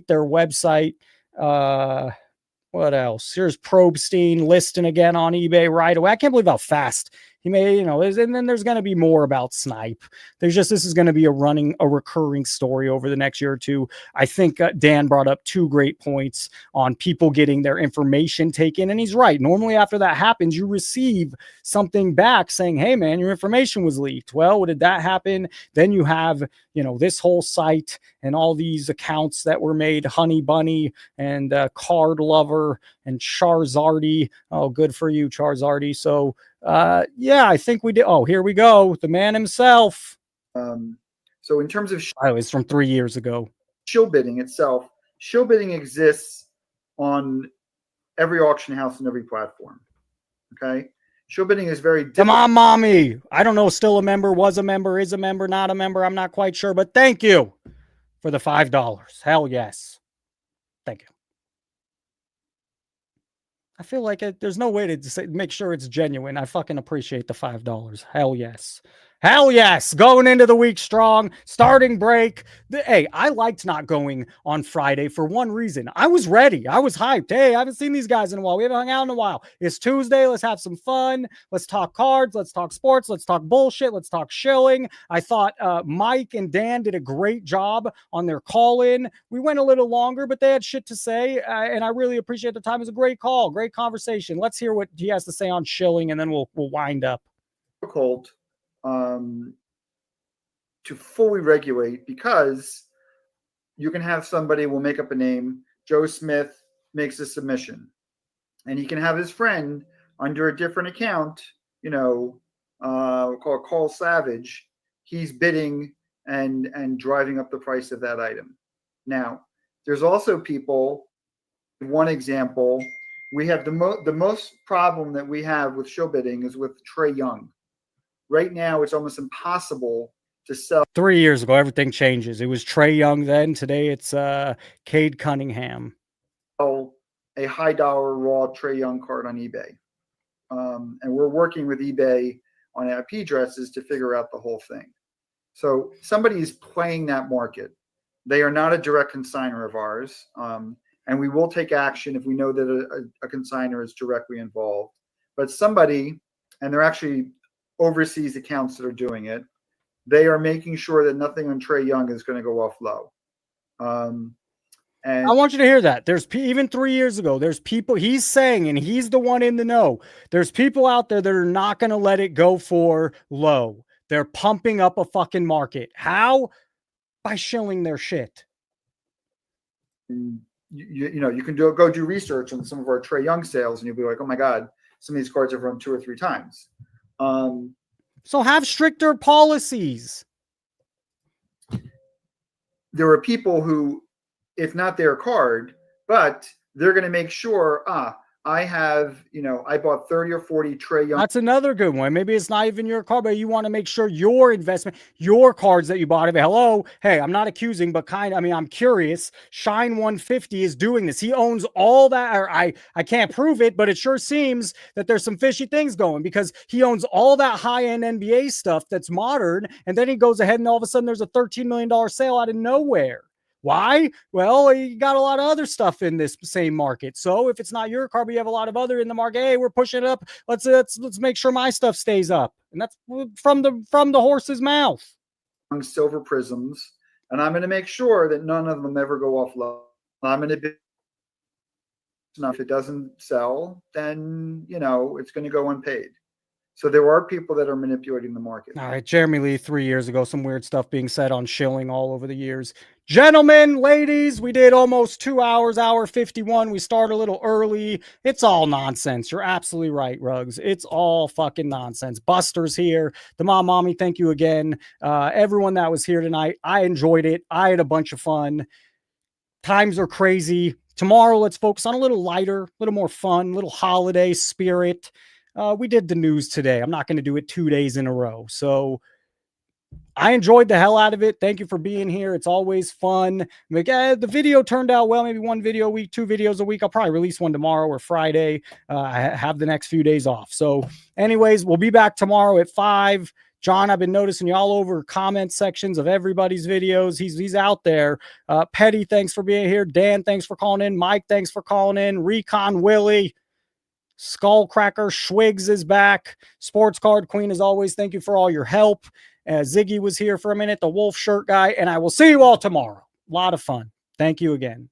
their website. What else? Here's Probstein listing again on eBay right away. I can't believe how fast He may, and then there's going to be more about Snipe. This is going to be a recurring story over the next year or two. I think Dan brought up 2 great points on people getting their information taken. And he's right. Normally after that happens, you receive something back saying, hey man, your information was leaked. Well, what did that happen? Then you have, this whole site and all these accounts that were made, Honey Bunny and Card Lover and Charizardy. Oh, good for you, Charizardy. So, yeah, I think we did. Oh, here we go. The man himself. So in terms of it's from 3 years ago. Shill bidding itself, shill bidding exists on every auction house and every platform. Okay. Shill bidding is very difficult. Come on, mommy. I don't know, still a member, was a member, is a member, not a member. I'm not quite sure, but thank you for the $5. Hell yes. Thank you. I feel like there's no way to make sure it's genuine. I fucking appreciate the $5. Hell yes. Hell yes. Going into the week strong, starting break. Hey, I liked not going on Friday for one reason. I was ready. I was hyped. Hey, I haven't seen these guys in a while. We haven't hung out in a while. It's Tuesday. Let's have some fun. Let's talk cards. Let's talk sports. Let's talk bullshit. Let's talk shilling. I thought Mike and Dan did a great job on their call-in. We went a little longer, but they had shit to say, and I really appreciate the time. It was a great call, great conversation. Let's hear what he has to say on shilling, and then we'll wind up. Difficult to fully regulate, because you can have somebody will make up a name. Joe Smith makes a submission, and he can have his friend under a different account, called Call Savage. He's bidding and driving up the price of that item. Now, there's also people. One example, we have the most problem that we have with show bidding is with Trey Young. Right now, it's almost impossible to sell. 3 years ago, everything changes. It was Trey Young then. Today, it's Cade Cunningham. A high dollar raw Trey Young card on eBay. And we're working with eBay on IP addresses to figure out the whole thing. So somebody is playing that market. They are not a direct consignor of ours. And we will take action if we know that a consignor is directly involved. But somebody, and they're actually overseas accounts that are doing it, they are making sure that nothing on Trey Young is going to go off low. And I want you to hear that. There's even 3 years ago, there's people, he's saying, and he's the one in the know, there's people out there that are not going to let it go for low. They're pumping up a fucking market. How? By shilling their shit. You can go do research on some of our Trey Young sales, and you'll be like, oh my God, some of these cards have run 2 or 3 times. So have stricter policies. There are people who, if not their card, but they're going to make sure, I have, I bought 30 or 40 Trey Young. That's another good one. Maybe it's not even your card, but you want to make sure your investment, your cards that you bought. Hello, hey, I'm not accusing, but I'm curious. Shine 150 is doing this. He owns all that. Or I can't prove it, but it sure seems that there's some fishy things going, because he owns all that high-end NBA stuff that's modern, and then he goes ahead and all of a sudden there's a $13 million sale out of nowhere. Why? Well, you got a lot of other stuff in this same market. So if it's not your car, but you have a lot of other in the market, hey, we're pushing it up. Let's make sure my stuff stays up. And that's from the horse's mouth. Silver prisms, and I'm going to make sure that none of them ever go off low. I'm going to be. If it doesn't sell, then it's going to go unpaid. So there are people that are manipulating the market. All right, Jeremy Lee, 3 years ago, some weird stuff being said on Shilling all over the years. Gentlemen, ladies, we did almost 2 hours, hour 51. We started a little early. It's all nonsense. You're absolutely right, Ruggs. It's all fucking nonsense. Buster's here. The mommy, thank you again. Everyone that was here tonight, I enjoyed it. I had a bunch of fun. Times are crazy. Tomorrow, let's focus on a little lighter, a little more fun, a little holiday spirit. We did the news today. I'm not going to do it 2 days in a row. So I enjoyed the hell out of it. Thank you for being here. It's always fun. The video turned out well. Maybe 1 video a week, 2 videos a week. I'll probably release one tomorrow or Friday. I have the next few days off. So anyways, we'll be back tomorrow at 5. John, I've been noticing you all over comment sections of everybody's videos. He's out there. Petty, thanks for being here. Dan, thanks for calling in. Mike, thanks for calling in. Recon Willie. Skullcracker Schwigs is back. Sports Card Queen, as always, thank you for all your help. Ziggy was here for a minute, the wolf shirt guy, and I will see you all tomorrow. A lot of fun. Thank you again.